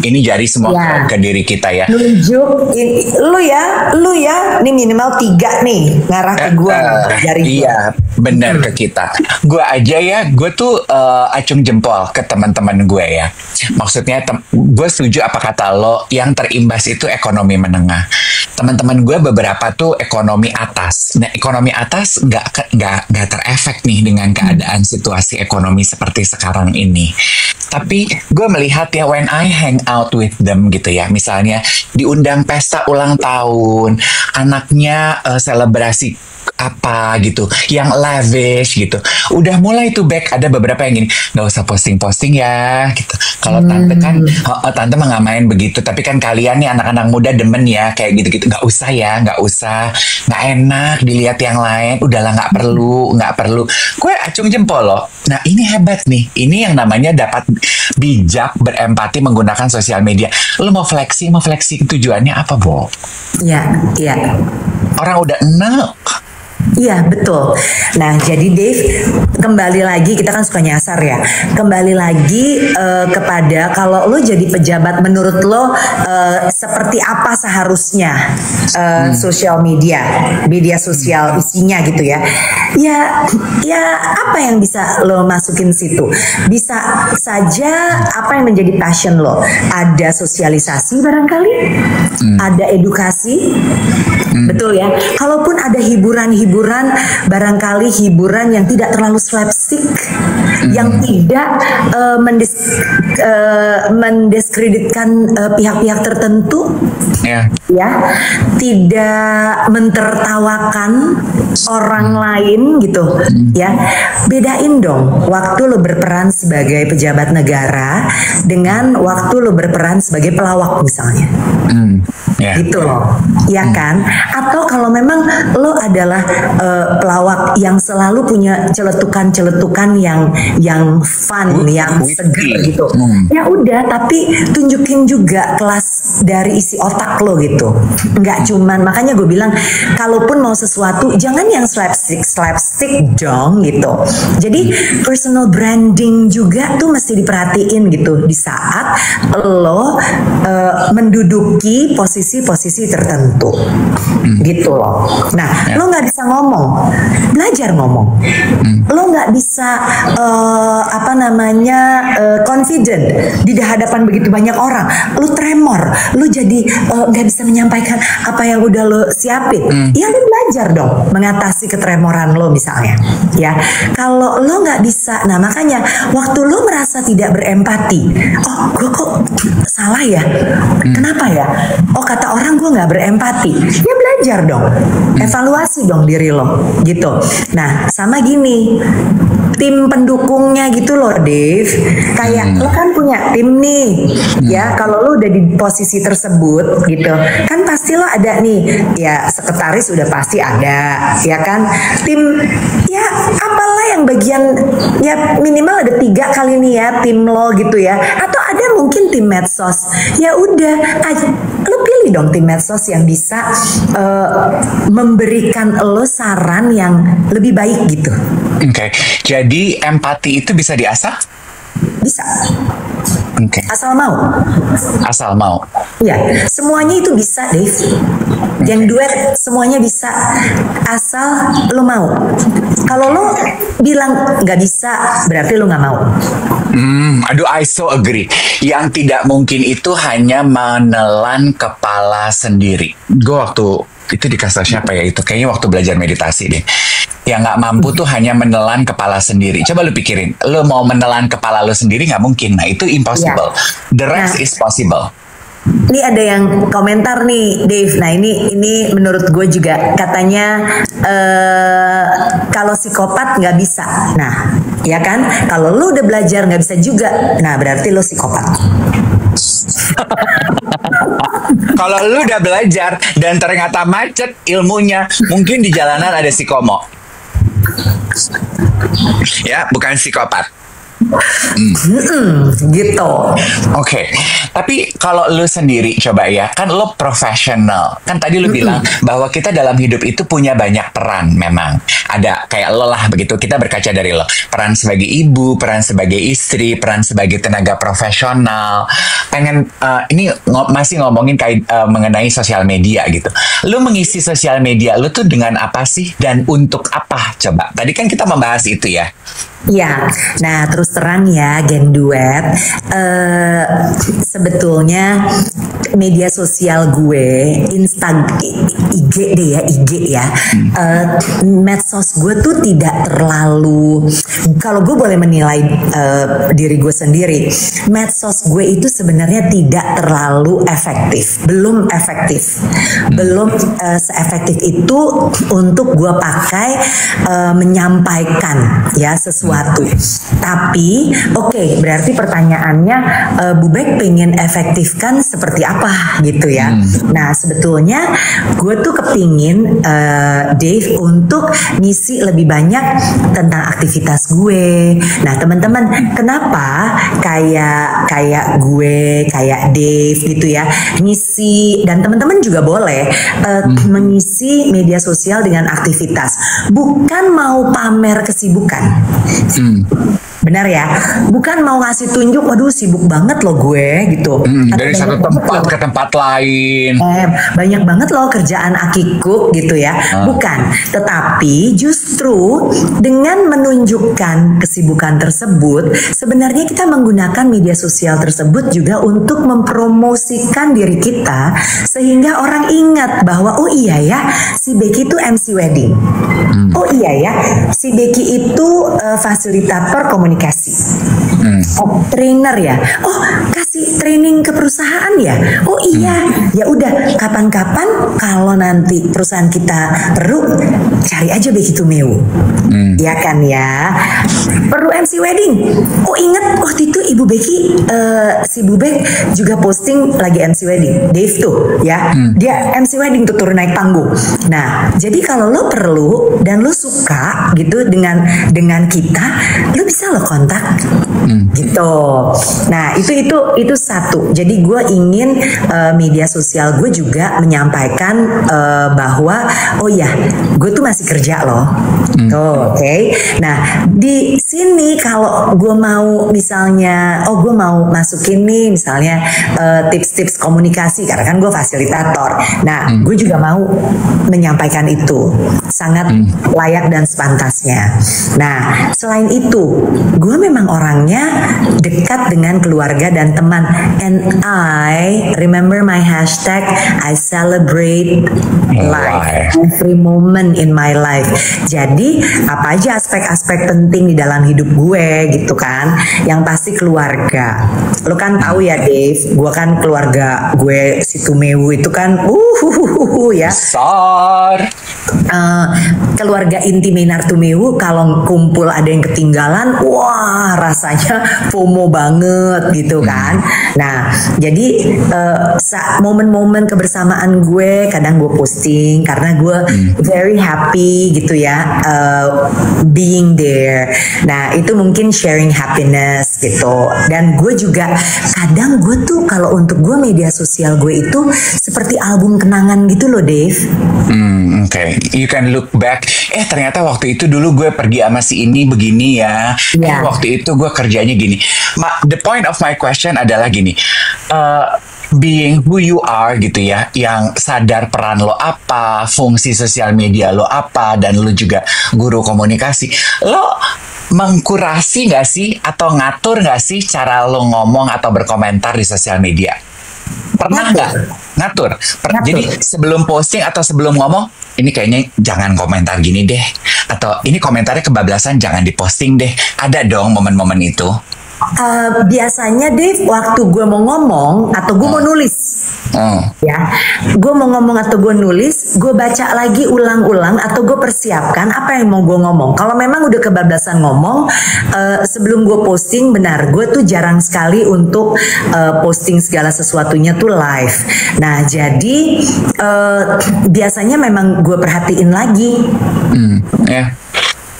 ini jari semua ke diri kita ya. Nunjuk, lu ya, ini minimal 3 nih ngarah ke gue jari. Iya, benar ke kita. Gue aja ya, gue tuh acung jempol ke teman-teman gue ya. Maksudnya gue setuju apa kata lo, yang terimbas itu ekonomi menengah. Teman-teman gue beberapa tuh ekonomi atas. Nah, ekonomi atas nggak terefek nih dengan keadaan situasi ekonomi seperti sekarang ini. Tapi gue melihat ya, when I hang out with them gitu ya, misalnya diundang pesta ulang tahun, anaknya selebrasi apa gitu, yang lavish gitu, udah mulai tuh ada beberapa yang gini, nggak usah posting-posting ya gitu. Kalau tante kan, tante mah nggak main begitu, tapi kan kalian nih anak-anak muda demen ya kayak gitu-gitu, nggak usah ya, nggak enak dilihat yang lain, udahlah nggak perlu. Gue acung jempol loh. Nah ini hebat nih, ini yang namanya dapat bijak berempati menggunakan sosial media. Lo mau flexing tujuannya apa, Bo? Iya. Orang udah enak. Iya betul. Nah jadi Dave, kembali lagi, kita kan suka nyasar ya. Kembali lagi kepada kalau lo jadi pejabat, menurut lo seperti apa seharusnya sosial media sosial isinya gitu ya. Ya apa yang bisa lo masukin situ? Bisa saja apa yang menjadi passion lo. Ada sosialisasi barangkali, ada edukasi, betul ya. Kalaupun ada hiburan, barangkali hiburan yang tidak terlalu slapstick, yang tidak mendiskreditkan pihak-pihak tertentu, ya, tidak mentertawakan orang lain gitu, ya. Bedain dong waktu lo berperan sebagai pejabat negara dengan waktu lo berperan sebagai pelawak misalnya. Gitu loh, ya kan? Atau kalau memang lo adalah pelawak yang selalu punya celetukan-celetukan yang fun, yang seger gitu. Ya udah, tapi tunjukin juga kelas dari isi otak lo gitu. Nggak cuman, makanya gue bilang kalaupun mau sesuatu jangan yang slapstick dong gitu. Jadi personal branding juga tuh mesti diperhatiin gitu di saat lo menduduki posisi tertentu, gitu loh. Nah, lo nggak bisa ngomong, belajar ngomong. Lo nggak bisa confident di hadapan begitu banyak orang. Lo tremor, lo jadi nggak bisa menyampaikan apa yang udah lo siapin. Ya lo belajar dong mengatasi ketremoran lo misalnya. Ya, kalau lo nggak bisa, nah makanya waktu lo merasa tidak berempati, oh gue kok salah ya? Kenapa ya? Oh, kata orang gue nggak berempati. Ya belajar dong, evaluasi dong diri lo, gitu. Nah, sama gini, tim pendukungnya gitu loh, Dave. Kayak lo kan punya tim nih, ya. Kalau lo udah di posisi tersebut, gitu, kan pasti lo ada nih, ya sekretaris udah pasti ada, ya kan. Tim, ya apalah yang bagian, ya minimal ada 3 kali nih ya tim lo gitu ya. Atau ada mungkin tim medsos. Ya udah, lo pilih dong tim medsos yang bisa memberikan lo saran yang lebih baik gitu. Oke, jadi empati itu bisa diasah? Bisa. Oke. Asal mau. Asal mau. Ya, semuanya itu bisa, Dave. Yang duet semuanya bisa, asal lo mau. Kalau lo bilang nggak bisa, berarti lo nggak mau. Aduh, I so agree. Yang tidak mungkin itu hanya menelan kepala sendiri. Gue waktu itu dikasih siapa ya itu? Kayaknya waktu belajar meditasi deh. Yang nggak mampu tuh hanya menelan kepala sendiri. Coba lu pikirin, lu mau menelan kepala lu sendiri nggak mungkin. Nah itu impossible. The rest is possible. Ini ada yang komentar nih, Dave. Nah ini menurut gue juga katanya kalau psikopat nggak bisa. Nah, ya kan? Kalau lu udah belajar nggak bisa juga. Nah, berarti lu psikopat. Kalau lu udah belajar dan ternyata macet ilmunya, mungkin di jalanan ada psikomo. Ya, bukan psikopat. Gitu. Oke. Tapi kalau lu sendiri coba ya, kan lu profesional. Kan tadi lu bilang bahwa kita dalam hidup itu punya banyak peran memang. Ada kayak lo lah begitu, kita berkaca dari lo. Peran sebagai ibu, peran sebagai istri, peran sebagai tenaga profesional. Pengen ini masih ngomongin mengenai sosial media gitu. Lu mengisi sosial media lu tuh dengan apa sih dan untuk apa coba? Tadi kan kita membahas itu ya. Ya, nah terus terang ya Gen Duet, sebetulnya media sosial gue, IG deh ya, IG ya, medsos gue tuh tidak terlalu, kalau gue boleh menilai diri gue sendiri, medsos gue itu sebenarnya tidak terlalu efektif, belum efektif, belum seefektif itu untuk gue pakai menyampaikan ya sesuatu. Tapi oke, berarti pertanyaannya Bubek pengen efektifkan seperti apa gitu ya. Nah sebetulnya gue tuh kepingin Dave untuk ngisi lebih banyak tentang aktivitas gue. Nah teman-teman, kenapa kayak gue, kayak Dave gitu ya, ngisi, dan teman-teman juga boleh mengisi media sosial dengan aktivitas, bukan mau pamer kesibukan. Benar ya, bukan mau ngasih tunjuk, waduh sibuk banget loh gue gitu. Dari satu tempat ke tempat lain. Banyak banget loh kerjaan akikuk gitu ya. Bukan, tetapi justru dengan menunjukkan kesibukan tersebut, sebenarnya kita menggunakan media sosial tersebut juga untuk mempromosikan diri kita, sehingga orang ingat bahwa oh iya ya, si Becky itu MC wedding. Oh iya ya, si Becky itu fasilitator komunikasi. Oh, trainer ya. Oh, kasih training ke perusahaan ya. Oh iya, ya udah kapan-kapan kalau nanti perusahaan kita perlu, cari aja Becky Tumeu. Ya kan ya. Perlu MC wedding. Oh ingat waktu itu Ibu Becky, si Bubek juga posting lagi MC wedding. Dave tuh ya, dia MC wedding tuh turun naik panggung. Nah, jadi kalau lo perlu dan lo suka gitu dengan kita, lo bisa lo kontak gitu. Nah itu satu. Jadi gue ingin media sosial gue juga menyampaikan bahwa oh ya gue tuh masih kerja loh. Tuh, oke. Nah di sini kalau gue mau misalnya, oh gue mau masukin nih misalnya tips-tips komunikasi, karena kan gue fasilitator. Nah gue juga mau menyampaikan itu, sangat layak dan sepantasnya. Nah selain itu, gue memang orangnya dekat dengan keluarga dan teman, and I remember my hashtag, I celebrate life, every moment in my life. Jadi apa aja aspek-aspek penting di dalam hidup gue gitu kan, yang pasti keluarga. Lo kan tahu ya Dave, gue kan keluarga gue si Tumewu itu kan ya. Besar. Keluarga inti Maynard Tumewu kalau kumpul ada yang ketinggalan, wah rasanya FOMO banget gitu kan. Nah jadi momen-momen kebersamaan gue kadang gue posting karena gue very happy gitu ya, being there. Nah itu mungkin sharing happiness gitu. Dan gue juga kadang gue tuh kalau untuk gue media sosial gue itu seperti album kenangan gitu loh Dave. Okay, you can look back. Ternyata waktu itu dulu gue pergi sama si ini begini ya. Waktu itu gue kerjanya gini. The point of my question adalah gini. Being who you are gitu ya, yang sadar peran lo apa, fungsi sosial media lo apa, dan lo juga guru komunikasi. Lo mengkurasi nggak sih atau ngatur nggak sih cara lo ngomong atau berkomentar di sosial media? Pernah nggak ngatur? Jadi sebelum posting atau sebelum ngomong, ini kayaknya jangan komentar gini deh, atau ini komentarnya kebablasan jangan diposting deh. Ada dong momen-momen itu. Biasanya Dave, waktu gue mau ngomong atau gue mau nulis, ya, gue mau ngomong atau gue nulis, gue baca lagi ulang-ulang atau gue persiapkan apa yang mau gue ngomong. Kalau memang udah kebablasan ngomong, sebelum gue posting, benar, gue tuh jarang sekali untuk posting segala sesuatunya tuh live. Nah, jadi biasanya memang gue perhatiin lagi.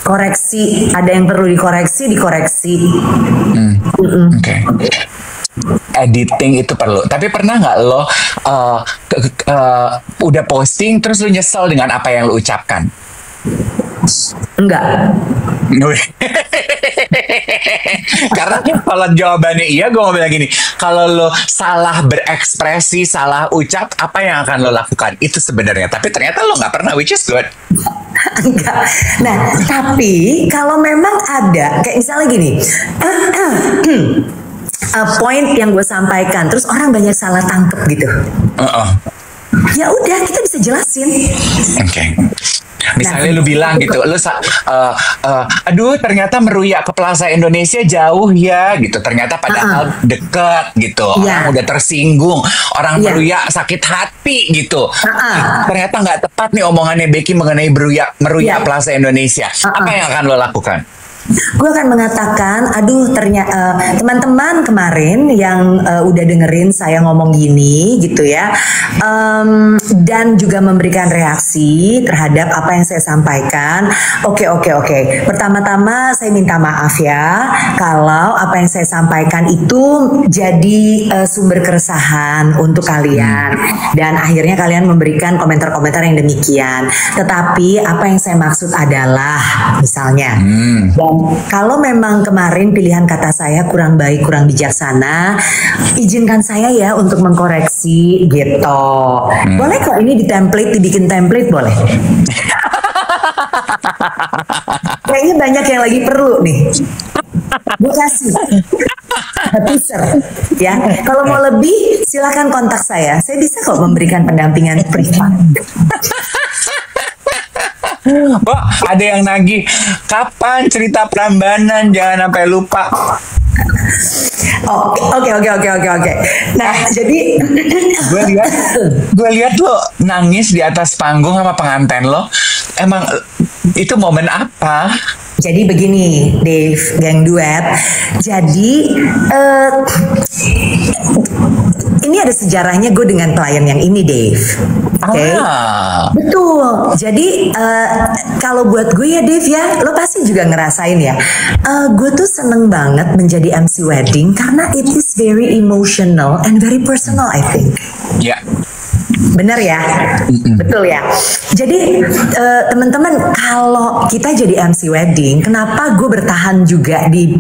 Koreksi, ada yang perlu dikoreksi. Oke. Editing itu perlu. Tapi pernah nggak lo udah posting terus lo nyesel dengan apa yang lo ucapkan? Enggak. Karena kalau jawabannya iya, gue mau bilang gini, kalau lo salah berekspresi, salah ucap, apa yang akan lo lakukan? Itu sebenarnya. Tapi ternyata lo nggak pernah, which is good. Enggak. Nah, tapi kalau memang ada, kayak misalnya gini, poin yang gue sampaikan, terus orang banyak salah tangkep gitu. Ya udah, kita bisa jelasin. Oke. Misalnya lu bilang gitu, lu aduh ternyata meruyak ke Plaza Indonesia jauh ya gitu, ternyata padahal deket gitu, orang udah tersinggung, orang meruyak sakit hati gitu, ternyata nggak tepat nih omongannya Becky mengenai meruyak Plaza Indonesia. Apa yang akan lo lakukan? Gue akan mengatakan, aduh ternyata teman-teman kemarin yang udah dengerin saya ngomong gini gitu ya, dan juga memberikan reaksi terhadap apa yang saya sampaikan. Oke. Pertama-tama saya minta maaf ya kalau apa yang saya sampaikan itu jadi sumber keresahan untuk kalian dan akhirnya kalian memberikan komentar-komentar yang demikian. Tetapi apa yang saya maksud adalah misalnya. Kalau memang kemarin pilihan kata saya kurang baik, kurang bijaksana, izinkan saya ya untuk mengkoreksi gitu. Boleh kok ini dibikin template boleh. Kayaknya banyak yang lagi perlu nih. Gue kasih teaser ya. Kalau mau lebih silakan kontak saya. Saya bisa kok memberikan pendampingan privat. Mbak, ada yang nagih, kapan cerita Prambanan, jangan sampai lupa. Oke. Nah, jadi gue lihat lo nangis di atas panggung sama pengantin lo. Emang itu momen apa? Jadi begini, Dave, geng duet. Jadi ini ada sejarahnya gue dengan klien yang ini, Dave. Oke, betul. Jadi kalau buat gue ya, Dave ya, lo pasti juga ngerasain ya. Gue tuh seneng banget menjadi MC wedding karena it is very emotional and very personal, I think. Ya. Bener ya, betul ya. Jadi teman-teman, kalau kita jadi MC wedding, kenapa gue bertahan juga di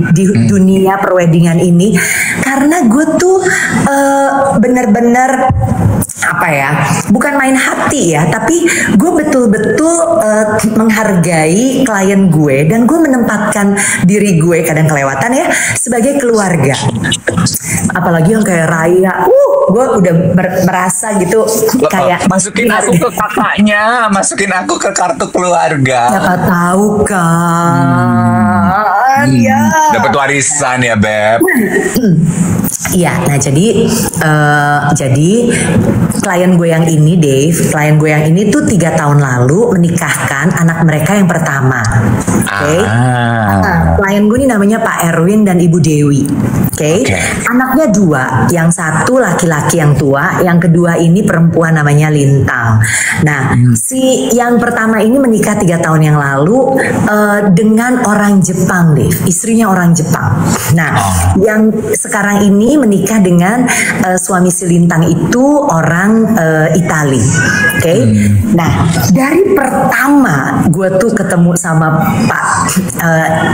dunia perweddingan ini? Karena gue tuh bener-bener apa ya, bukan main hati ya, tapi gue betul-betul menghargai klien gue dan gue menempatkan diri gue, kadang kelewatan ya, sebagai keluarga. Apalagi yang kayak Raya, gue udah merasa gitu kayak masukin aku ke kakaknya, masukin aku ke kartu keluarga. Siapa tahu kan, ya. Dapat warisan ya, Beb. Iya, nah jadi klien gue yang ini, Dave, klien gue yang ini tuh 3 tahun lalu menikahkan anak mereka yang pertama. Oke. Nah, klien gue ini namanya Pak Erwin dan Ibu Dewi. Oke. Anaknya 2, yang satu laki-laki yang tua, yang kedua ini perempuan namanya Lintang. Nah, si yang pertama ini menikah 3 tahun yang lalu dengan orang Jepang, Dave. Istrinya orang Jepang. Nah, yang sekarang ini menikah dengan suami si Lintang itu orang Itali. Oke. Nah, dari pertama gue tuh ketemu sama Pak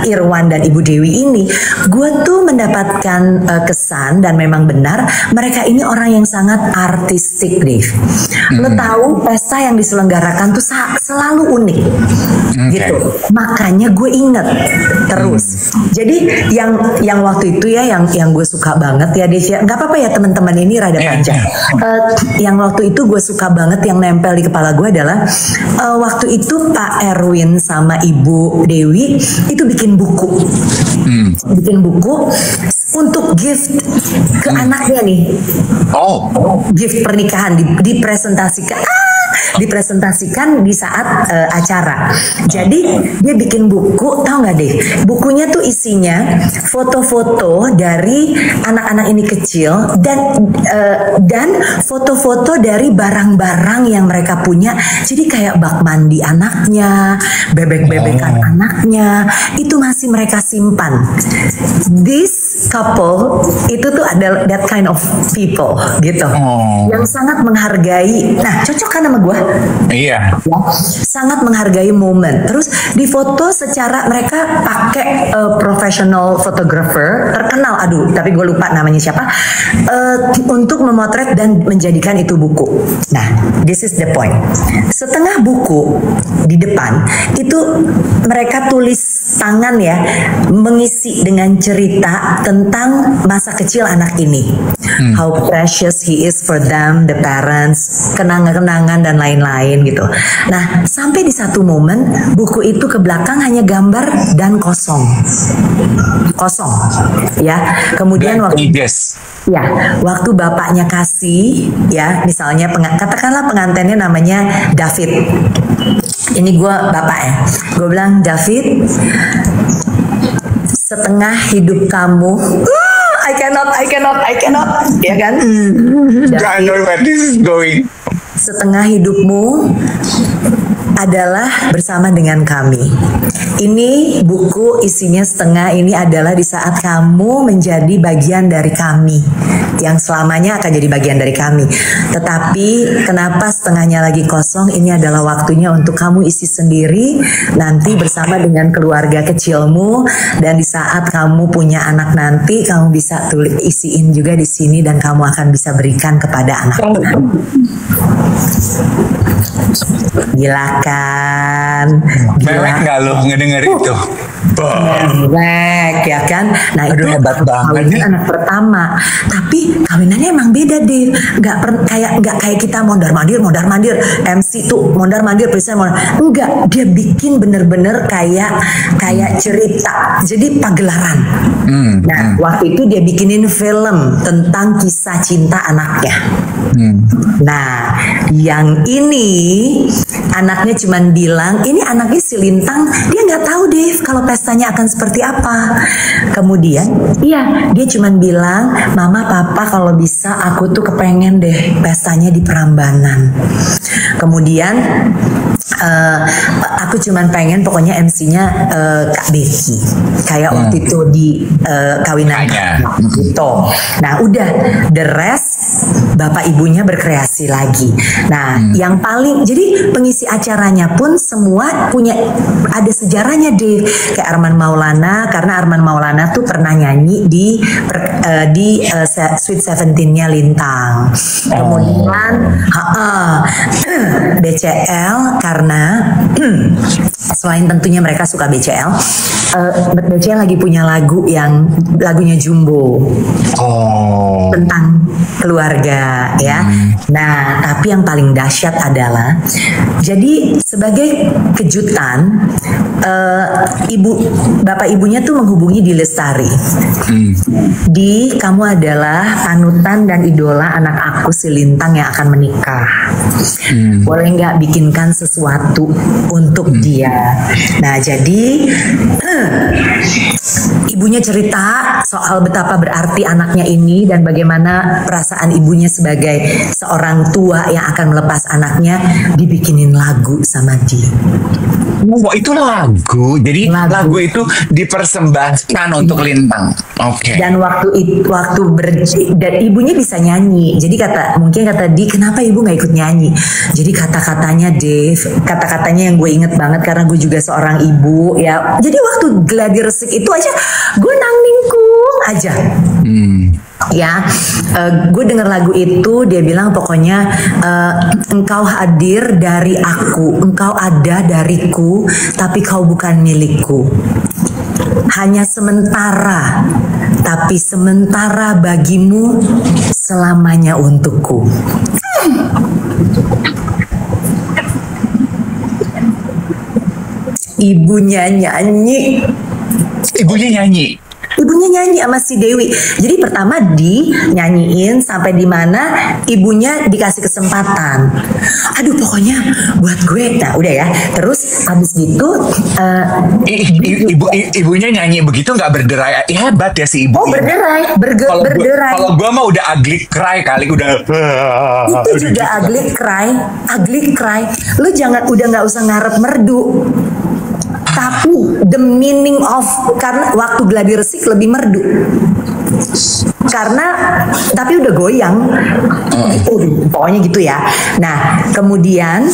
Irwan dan Ibu Dewi ini, gue tuh mendapatkan kesan dan memang benar mereka ini orang yang sangat artistik, Dave. Lo tahu pesta yang diselenggarakan tuh selalu unik, gitu. Makanya gue inget terus. Jadi yang waktu itu ya, yang gue suka banget ya, Dave, ya, nggak apa-apa ya teman-teman, ini rada panjang. Yang waktu itu gue suka banget, yang nempel di kepala gue adalah waktu itu Pak Erwin sama Ibu Dewi itu bikin buku, untuk gift ke anaknya nih. Gift pernikahan dipresentasikan di saat acara. Jadi dia bikin buku, tahu nggak deh? Bukunya tuh isinya foto-foto dari anak-anak ini kecil dan foto-foto dari barang-barang yang mereka punya. Jadi kayak bak mandi anaknya, bebek-bebekan anaknya, itu masih mereka simpan. This couple itu tuh ada that kind of people gitu, yang sangat menghargai. Nah, cocok kan sama gue? Iya. Ya, sangat menghargai momen. Terus difoto secara mereka pakai professional photographer terkenal, tapi gue lupa namanya siapa, untuk memotret dan menjadikan itu buku. Nah, this is the point. Setengah buku di depan itu mereka tulis tangan ya, mengisi dengan cerita tentang masa kecil anak ini, how precious he is for them, the parents, kenangan-kenangan dan lain-lain gitu. Nah, sampai di satu momen buku itu ke belakang hanya gambar dan kosong ya. Kemudian waktu bapaknya kasih ya, misalnya katakanlah pengantinnya namanya David. Ini gue bapak ya, gue bilang, David, setengah hidup kamu, I cannot, ya kan? I know where this is going. Setengah hidupmu adalah bersama dengan kami. Ini buku isinya setengah ini adalah di saat kamu menjadi bagian dari kami, yang selamanya akan jadi bagian dari kami. Tetapi kenapa setengahnya lagi kosong? Ini adalah waktunya untuk kamu isi sendiri nanti bersama dengan keluarga kecilmu, dan di saat kamu punya anak nanti kamu bisa isiin juga di sini dan kamu akan bisa berikan kepada anak-anak. Gila kan? Mewek nggak lo ngedenger itu? Mewek ya kan? Nah, itu hebat banget nih. Anak pertama, tapi kawinannya emang beda deh. Nggak kayak kita mondar-mandir. MC tuh mondar-mandir, enggak, dia bikin bener-bener kayak cerita. Jadi pagelaran. Nah, waktu itu dia bikinin film tentang kisah cinta anaknya. Nah, yang ini anaknya cuman bilang, ini anaknya si Lintang, dia nggak tahu deh kalau pestanya akan seperti apa. Kemudian, dia cuman bilang, Mama, Papa, kalau bisa aku tuh kepengen deh pestanya di Prambanan. Kemudian aku cuman pengen pokoknya MC-nya Kak Becky, kayak waktu itu di kawinan gitu. Nah, udah, the rest bapak ibunya berkreasi lagi. Nah, yang paling jadi pengisi acaranya pun semua punya ada sejarahnya deh. Kayak Arman Maulana, karena Arman Maulana tuh pernah nyanyi di Sweet Seventeen-nya Lintang. Kemudian BCL karena selain tentunya mereka suka BCL, BCL lagi punya lagunya Jumbo tentang keluarga ya. Nah, tapi yang paling dahsyat adalah jadi sebagai kejutan bapak ibunya tuh menghubungi di Lestari. Kamu adalah panutan dan idola anak aku si Lintang yang akan menikah. Boleh nggak bikinkan sesuatu untuk dia? Nah, jadi ibunya cerita soal betapa berarti anaknya ini dan bagaimana perasaan ibunya sebagai seorang tua yang akan melepas anaknya, dibikinin lagu sama dia. Wah, itu lagu. Jadi lagu itu dipersembahkan untuk Lintang. Oke. Dan dan ibunya bisa nyanyi. Jadi mungkin kata Di, kenapa ibu nggak ikut nyanyi? Jadi kata-katanya Dave, kata-katanya yang gue inget banget karena gue juga seorang ibu ya. Jadi waktu gladi resik itu aja gue nangkung aja. Ya, gue denger lagu itu dia bilang pokoknya engkau hadir dari aku, engkau ada dariku, tapi kau bukan milikku. Hanya sementara, tapi sementara bagimu, selamanya untukku. Ibunya nyanyi. Ibunya nyanyi sama si Dewi. Jadi pertama dinyanyiin sampai di mana ibunya dikasih kesempatan. Aduh, pokoknya buat gue. Nah, udah ya. Terus habis gitu ibunya nyanyi begitu nggak berderai. Hebat ya si ibu. Oh, berderai. Berderai. Kalau gue mah udah ugly cry kali udah. Itu juga ugly cry. Lu udah nggak usah ngarep merdu. Tapi the meaning of, karena waktu gladi resik lebih merdu. Karena tapi udah goyang. Pokoknya gitu ya. Nah, kemudian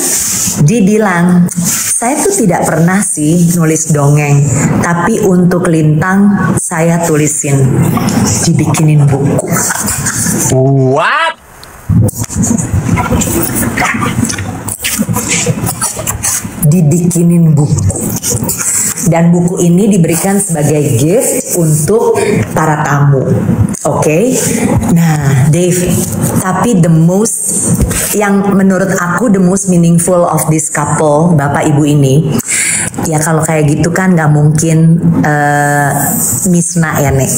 dibilang, saya tuh tidak pernah sih nulis dongeng, tapi untuk Lintang saya tulisin, dibikinin buku. What? Dibikinin buku, dan buku ini diberikan sebagai gift untuk para tamu. Oke. Nah, Dave, tapi yang menurut aku the most meaningful of this couple, bapak ibu ini, ya kalau kayak gitu kan nggak mungkin misna ya Nek.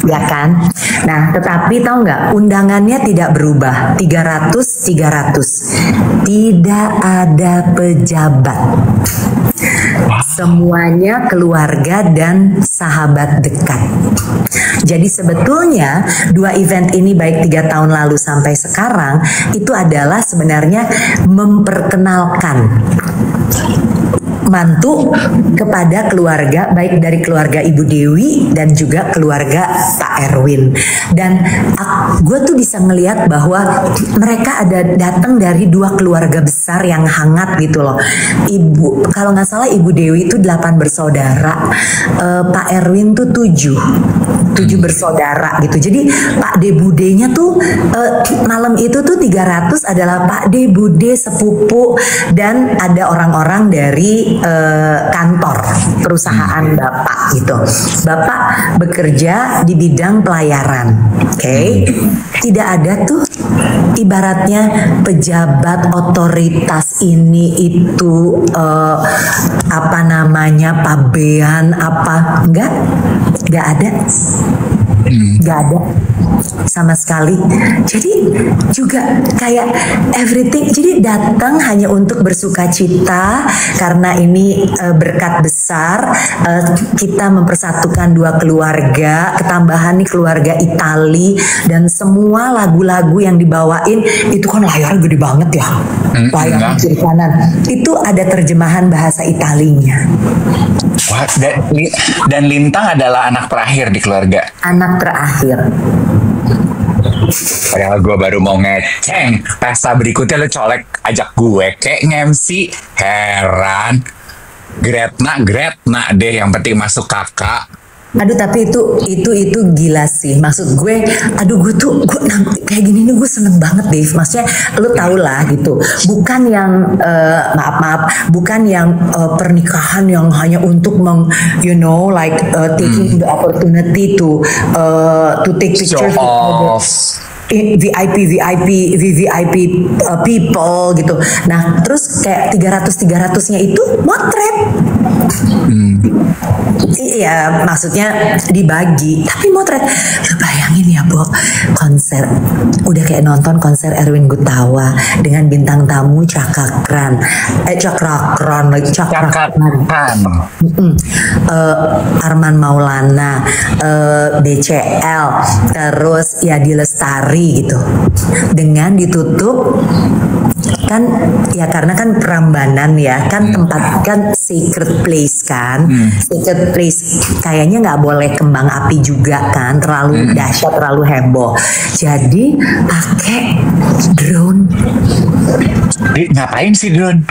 Ya kan. Nah, tetapi tahu nggak, undangannya tidak berubah, 300. Tidak ada pejabat, semuanya keluarga dan sahabat dekat. Jadi sebetulnya dua event ini baik 3 tahun lalu sampai sekarang itu adalah sebenarnya memperkenalkan mantu kepada keluarga, baik dari keluarga Ibu Dewi dan juga keluarga Pak Erwin. Dan gue tuh bisa ngelihat bahwa mereka datang dari 2 keluarga besar yang hangat gitu loh. Kalau nggak salah Ibu Dewi itu 8 bersaudara, Pak Erwin tuh 7 bersaudara gitu. Jadi Pak De Budenya tuh malam itu tuh 300 adalah Pak De Bude sepupu, dan ada orang-orang dari kantor perusahaan Bapak gitu. Bapak bekerja di bidang pelayaran. Oke. Tidak ada tuh ibaratnya pejabat otoritas ini itu pabean apa, enggak ada. Gak ada sama sekali. Jadi juga kayak everything, jadi datang hanya untuk bersuka cita karena ini berkat besar, kita mempersatukan 2 keluarga, ketambahan nih keluarga Itali, dan semua lagu-lagu yang dibawain itu kan layar gede banget ya, layar kiri kanan itu ada terjemahan bahasa Italinya. Wah, dan Lintang adalah anak terakhir di keluarga. Anak terakhir. Padahal gue baru mau ngeceng. Pesta berikutnya lo colek ajak gue kayak nge-MC. Heran. Gretna deh, yang penting masuk kakak. Aduh, tapi itu gila sih. Maksud gue, aduh gue kayak gini nih gue seneng banget Dave. Maksudnya lu tau lah gitu. Bukan yang maaf, bukan yang pernikahan yang hanya untuk taking the opportunity to take pictures VVIP people gitu. Nah, terus kayak 300-300-nya itu motret. Iya, maksudnya dibagi, tapi motret. Lu bayangin ya, Bob, konser udah kayak nonton konser Erwin Gutawa dengan bintang tamu Cakrakran. Arman Maulana, BCL, terus Yadi Lestari gitu. Dengan ditutup kan ya, karena kan Prambanan ya kan, tempat kan sacred place kan. Sacred place kayaknya nggak boleh kembang api juga kan, terlalu dahsyat, terlalu heboh. Jadi pakai drone. Ngapain sih drone?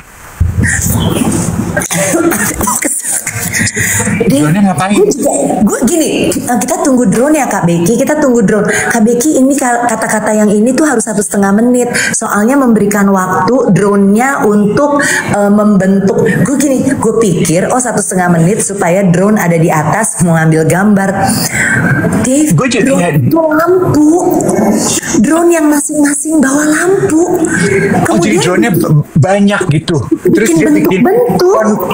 Drone-nya ngapain? Gue gini, kita tunggu drone ya Kak Becky, kita tunggu drone. Kak Becky, ini kata-kata yang ini tuh harus 1,5 menit. Soalnya memberikan waktu drone-nya untuk membentuk. Gue pikir 1,5 menit supaya drone ada di atas mau ngambil gambar. Dave, drone itu lampu. Drone yang masing-masing bawa lampu. Jadi drone-nya banyak gitu. Terus dia bikin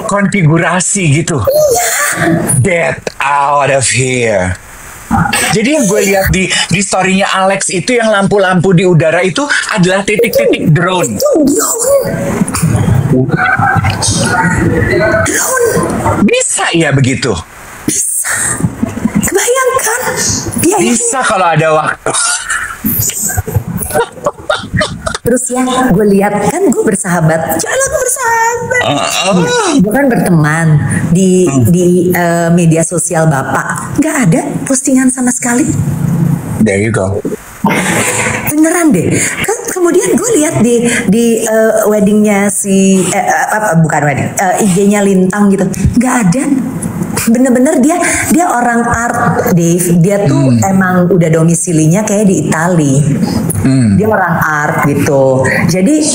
konfigurasi gitu. Iya. Get out of here. Jadi yang gue lihat di story-nya Alex itu, yang lampu-lampu di udara itu adalah titik-titik drone. Itu drone. Bisa ya begitu? Bisa. Kebayangkan? Bisa kalau ada waktu. Terus ya gue lihat kan, gue bersahabat, jangan bersahabat. Gue kan berteman di media sosial Bapak, nggak ada postingan sama sekali. There you go. Beneran deh. Kan kemudian gue lihat di weddingnya bukan wedding, IG-nya Lintang gitu, nggak ada. Bener-bener dia orang art, Dave. Dia tuh emang udah domisilinya kayak di Itali. Dia orang art gitu. Jadi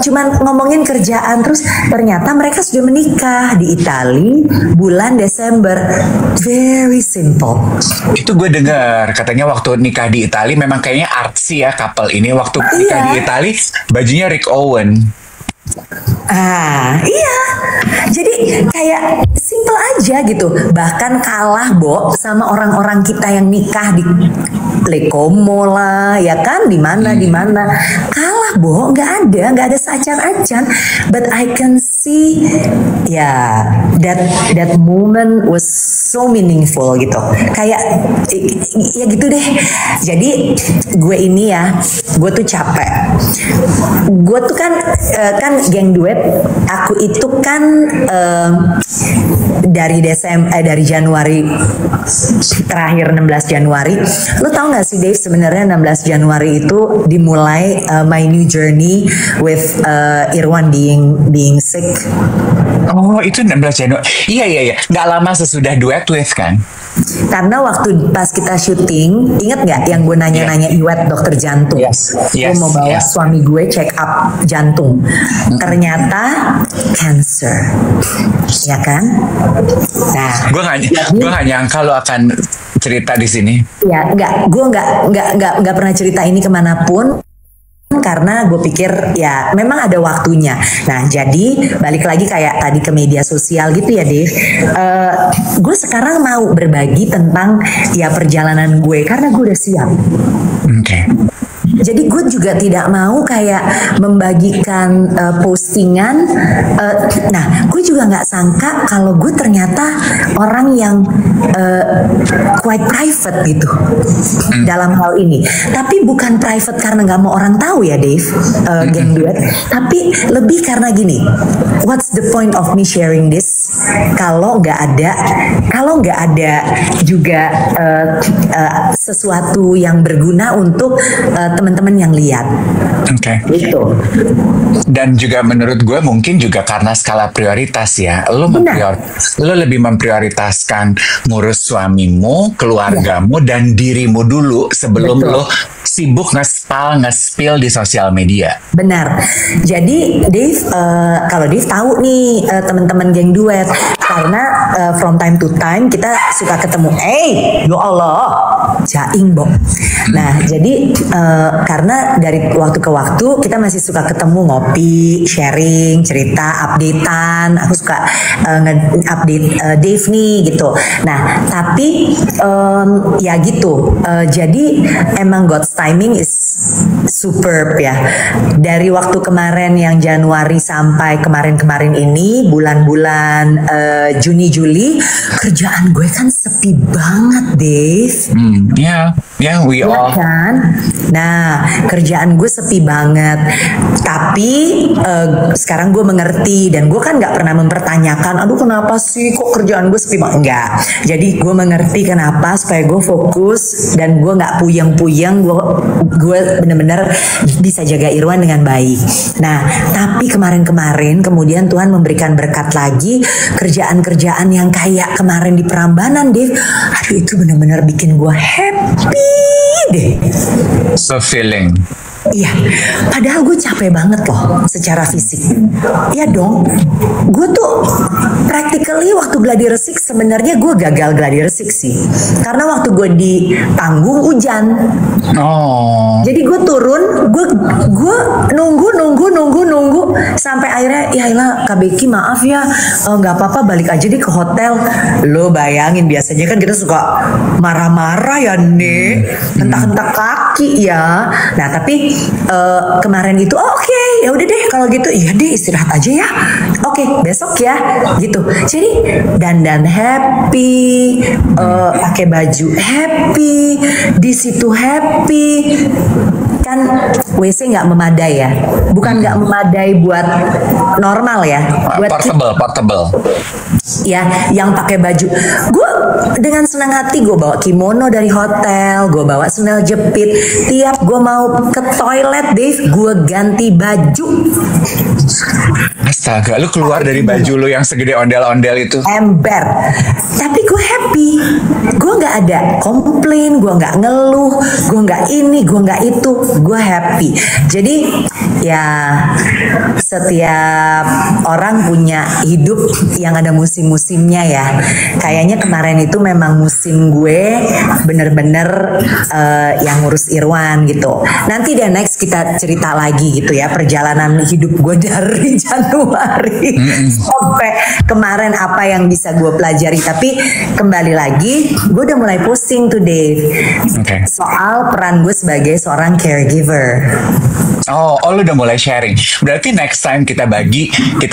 cuman ngomongin kerjaan, terus ternyata mereka sudah menikah di Itali bulan Desember. Very simple. Itu gue dengar katanya waktu nikah di Itali memang kayaknya artsy ya couple ini. Waktu nikah di Itali bajunya Rick Owen. Iya. Jadi kayak simple aja gitu. Bahkan kalah sama orang-orang kita yang nikah di Le Como lah, ya kan, di mana kalah nggak ada seacan-acan. But I can see that moment was so meaningful gitu. Kayak ya gitu deh. Jadi gue tuh capek. Gue tuh kan geng duet. Aku itu kan dari Januari terakhir 16 Januari. Lo tau gak sih Dave, sebenarnya 16 Januari itu dimulai my new journey with Irwan being sick. Oh, itu 16 Januari. Iya. Nggak lama sesudah duet with kan? Karena waktu pas kita syuting, inget nggak yang gue nanya-nanya Iwet dokter jantung? Gue mau bawa suami gue check up jantung. Ternyata cancer, ya kan? Nah, gue nggak nyangka lo akan cerita di sini. Ya, gue nggak pernah cerita ini kemanapun. Karena gue pikir ya memang ada waktunya. Nah, jadi balik lagi kayak tadi ke media sosial gitu ya Dave. Gue sekarang mau berbagi tentang ya perjalanan gue karena gue udah siap. Okay. jadi gue juga tidak mau kayak membagikan postingan. Nah, gue juga nggak sangka kalau gue ternyata orang yang quite private gitu dalam hal ini. Tapi bukan private karena nggak mau orang tahu ya, Dave, geng duet. Tapi lebih karena gini, what's the point of me sharing this kalau nggak ada juga sesuatu yang berguna untuk teman-teman yang lihat. Oke. Gitu. Dan juga menurut gue mungkin juga karena skala prioritas ya. Lo lebih memprioritaskan ngurus suamimu, keluargamu, dan dirimu dulu sebelum Betul. lo sibuk nge-spill di sosial media. Benar. Jadi Dave, kalau Dave tahu nih teman-teman geng duet, karena from time to time kita suka ketemu. Ya Allah, jaing Bo. Nah, jadi karena dari waktu ke waktu kita masih suka ketemu, ngopi, sharing, cerita, updatean. Aku suka nge-update Dave nih gitu. Nah, tapi ya gitu. Jadi emang God's timing is superb ya. Dari waktu kemarin yang Januari sampai kemarin-kemarin ini, bulan-bulan Juni Juli, kerjaan gue kan sepi banget, Dave. We all. Kan? Nah, kerjaan gue sepi banget. Tapi sekarang gue mengerti, dan gue kan nggak pernah mempertanyakan, aduh kenapa sih kok kerjaan gue sepi banget? Enggak. Jadi gue mengerti kenapa, supaya gue fokus dan gue nggak puyeng-puyeng. Gue bener-bener bisa jaga Irwan dengan baik. Nah, tapi kemarin-kemarin kemudian Tuhan memberikan berkat lagi, kerjaan-kerjaan yang kayak kemarin di Prambanan, Dave. Aduh, itu bener-bener bikin gue happy deh. Fulfilling. Iya, padahal gue capek banget loh secara fisik. Iya dong, gue tuh practically waktu gladi resik sebenarnya gue gagal gladi resik sih. Karena waktu gue di panggung hujan. Jadi gue turun, gue nunggu sampai akhirnya, ya ilah Kak Becky maaf ya, nggak apa-apa balik aja deh ke hotel. Lo bayangin biasanya kan kita suka marah-marah ya nih, hentak-hentak kaki ya. Nah tapi kemarin itu oke, ya udah deh kalau gitu, iya deh istirahat aja ya. Oke, besok ya gitu. Jadi dandan happy, pakai baju happy, di situ happy. Kan WC nggak memadai ya, bukan nggak memadai buat normal ya, buat portable. Ya, yang pakai baju. Gue dengan senang hati gue bawa kimono dari hotel, gue bawa sendal jepit. Tiap gue mau ke toilet, Dave, gue ganti baju. Astaga, lu keluar dari baju lu yang segede ondel-ondel itu. Ember. Tapi gue happy. Gue nggak ada komplain, gue nggak ngeluh, gue nggak ini, gue nggak itu. Gue happy. Jadi ya setiap orang punya hidup yang ada musim-musimnya ya. Kayaknya kemarin itu memang musim gue bener-bener yang ngurus Irwan gitu. Nanti deh next kita cerita lagi gitu ya, perjalanan hidup gue dari Januari sampai kemarin apa yang bisa gue pelajari. Tapi kembali lagi, gue udah mulai posting tuh Dave, soal peran gue sebagai seorang caregiver. Oh, lu udah mulai sharing. Berarti next time kita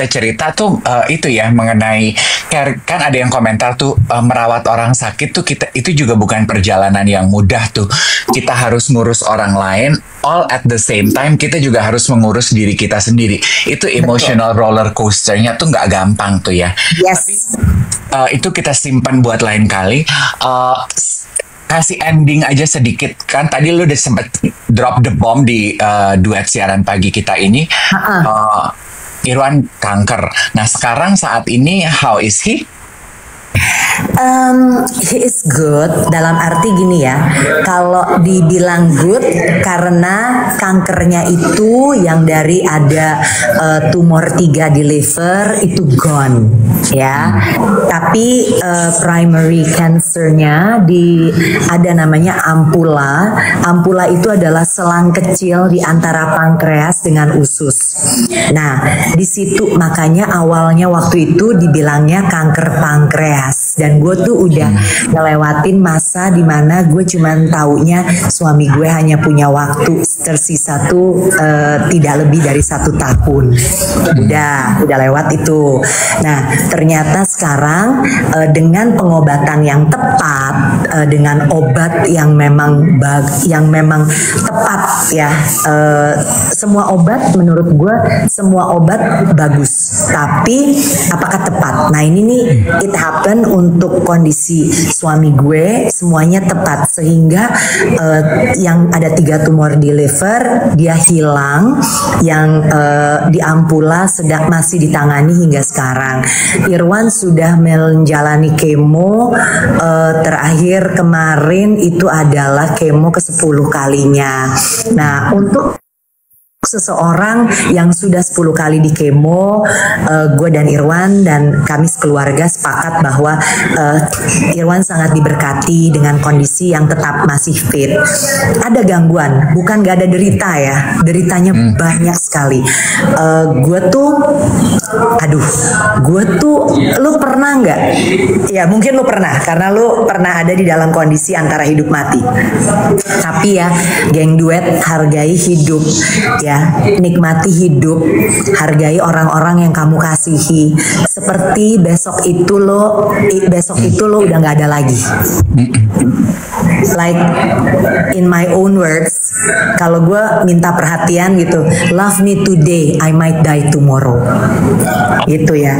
cerita tuh itu ya mengenai care. Kan ada yang komentar tuh merawat orang sakit tuh itu juga bukan perjalanan yang mudah tuh. Kita harus ngurus orang lain, all at the same time kita juga harus mengurus diri kita sendiri. Itu emotional roller coaster-nya tuh nggak gampang tuh ya. Yes. Itu kita simpan buat lain kali. Kasih ending aja sedikit, kan tadi lu udah sempat drop the bomb di duet siaran pagi kita ini. Irwan kanker. Nah sekarang saat ini how is he? He is good dalam arti gini ya, kalau dibilang good karena kankernya itu yang dari ada tumor 3 di liver itu gone ya, tapi primary cancernya ada namanya ampula. Ampula itu adalah selang kecil di antara pankreas dengan usus. Nah di situ makanya awalnya waktu itu dibilangnya kanker pankreas. dan gue tuh udah ngelewatin masa dimana gue cuman taunya suami gue hanya punya waktu tersisa tuh tidak lebih dari 1 tahun. Udah lewat itu. Nah ternyata sekarang dengan pengobatan yang tepat, dengan obat yang memang tepat ya, semua obat menurut gue semua obat bagus, tapi apakah tepat? Nah ini nih it happen untuk kondisi suami gue semuanya tepat sehingga yang ada 3 tumor di liver dia hilang, yang di ampula sedang masih ditangani hingga sekarang. Irwan sudah menjalani kemo, terakhir kemarin itu adalah kemo ke-10 kalinya. Nah untuk seseorang yang sudah 10 kali di kemo, gue dan Irwan dan kami sekeluarga sepakat bahwa Irwan sangat diberkati dengan kondisi yang tetap masih fit. Ada gangguan, bukan gak ada derita ya, deritanya banyak sekali. Gue tuh, lu pernah nggak? Ya mungkin lu pernah, karena lu pernah ada di dalam kondisi antara hidup mati. Tapi ya, geng duet, hargai hidup ya. Nikmati hidup, hargai orang-orang yang kamu kasihi. Seperti besok itu lo udah nggak ada lagi. Like in my own words, kalau gue minta perhatian gitu, love me today, I might die tomorrow. Gitu ya.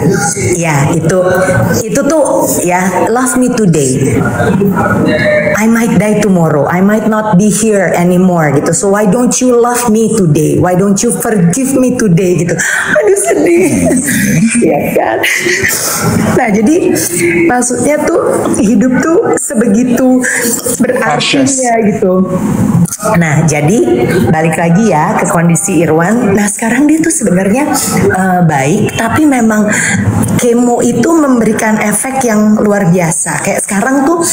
Ya itu tuh ya, love me today, I might die tomorrow, I might not be here anymore gitu. So why don't you love me today? Why don't you forgive me today gitu. Aduh sedih. Ya kan. Nah jadi maksudnya tuh hidup tuh sebegitu berartinya gitu. Nah jadi balik lagi ya ke kondisi Irwan. Nah sekarang dia tuh sebenarnya baik, tapi memang kemo itu memberikan efek yang luar biasa. Kayak sekarang tuh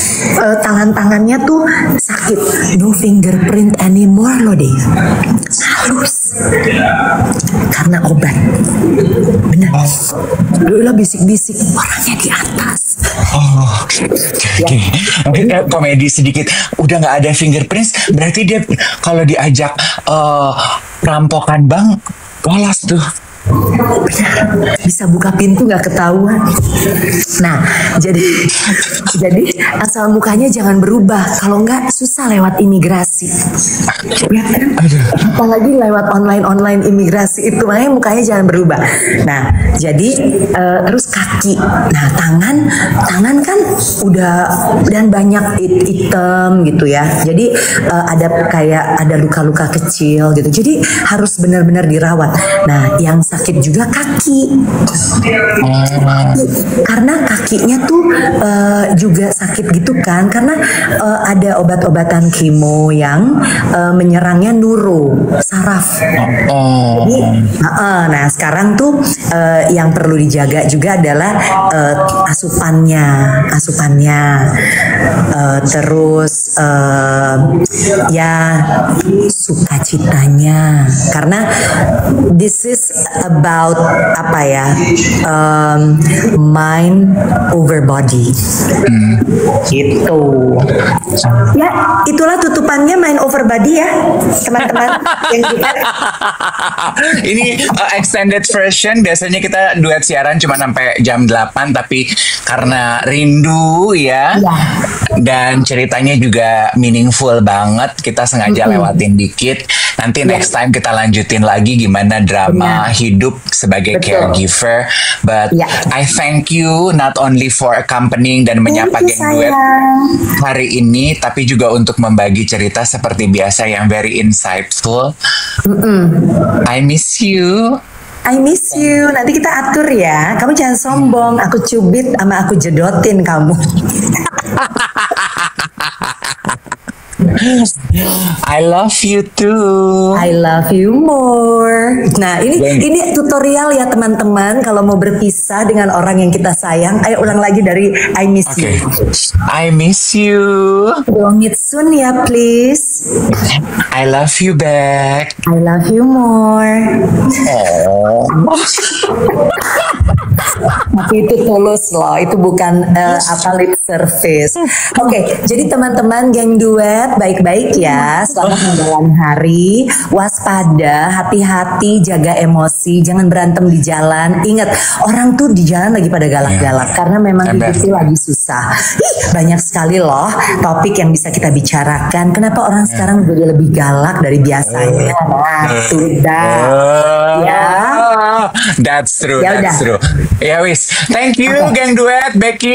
tangan-tangannya tuh sakit. No fingerprint anymore loh deh. Halus. Karena obat. Benar. Dulu bisik-bisik orangnya di atas. Oh, jadi mungkin komedi sedikit. Udah nggak ada fingerprints, berarti dia kalau diajak perampokan bank, lolos tuh. Benar, bisa buka pintu nggak ketahuan. Nah, jadi asal mukanya jangan berubah. Kalau nggak susah lewat imigrasi. Ya kan? Apalagi lewat online imigrasi itu, makanya mukanya jangan berubah. Nah, jadi terus kaki. Nah, tangan kan udah dan banyak hitam gitu ya. Jadi ada luka-luka kecil gitu. Jadi harus benar-benar dirawat. Nah, yang sakit juga kaki, karena kakinya tuh juga sakit gitu kan, karena ada obat-obatan kemo yang menyerangnya saraf. Jadi, nah sekarang tuh yang perlu dijaga juga adalah asupannya, terus ya sukacitanya, karena this is about apa ya, mind over body. Gitu. Ya, itulah tutupannya mind over body ya, teman-teman yang dengar. Ini extended version. Biasanya kita duet siaran cuma sampai jam 8, tapi karena rindu ya. Dan ceritanya juga meaningful banget, kita sengaja lewatin dikit. Nanti next time kita lanjutin lagi gimana drama hidup sebagai caregiver. But I thank you not only for accompanying dan menyapa geng duet hari ini, tapi juga untuk membagi cerita seperti biasa yang very insightful. I miss you. I miss you. Nanti kita atur ya. Kamu jangan sombong. Aku cubit sama aku jedotin kamu. I love you too. I love you more. Nah ini tutorial ya teman-teman. Kalau mau berpisah dengan orang yang kita sayang, ayo ulang lagi dari I miss you. I miss you. We'll meet soon ya please. I love you back. I love you more. Oh. Tapi itu tulus loh, itu bukan apa lip service. Oke, jadi teman-teman geng duet baik-baik ya, selamat menjalani hari, waspada, hati-hati, jaga emosi, jangan berantem di jalan. Ingat, orang tuh di jalan lagi pada galak-galak karena memang hidupnya lagi susah. Banyak sekali loh topik yang bisa kita bicarakan. Kenapa orang sekarang jadi lebih galak dari biasanya? Nah, sudah. Ya. That's true, Ya that's udah. true. Ya wis, thank you Oke. geng duet, Becky.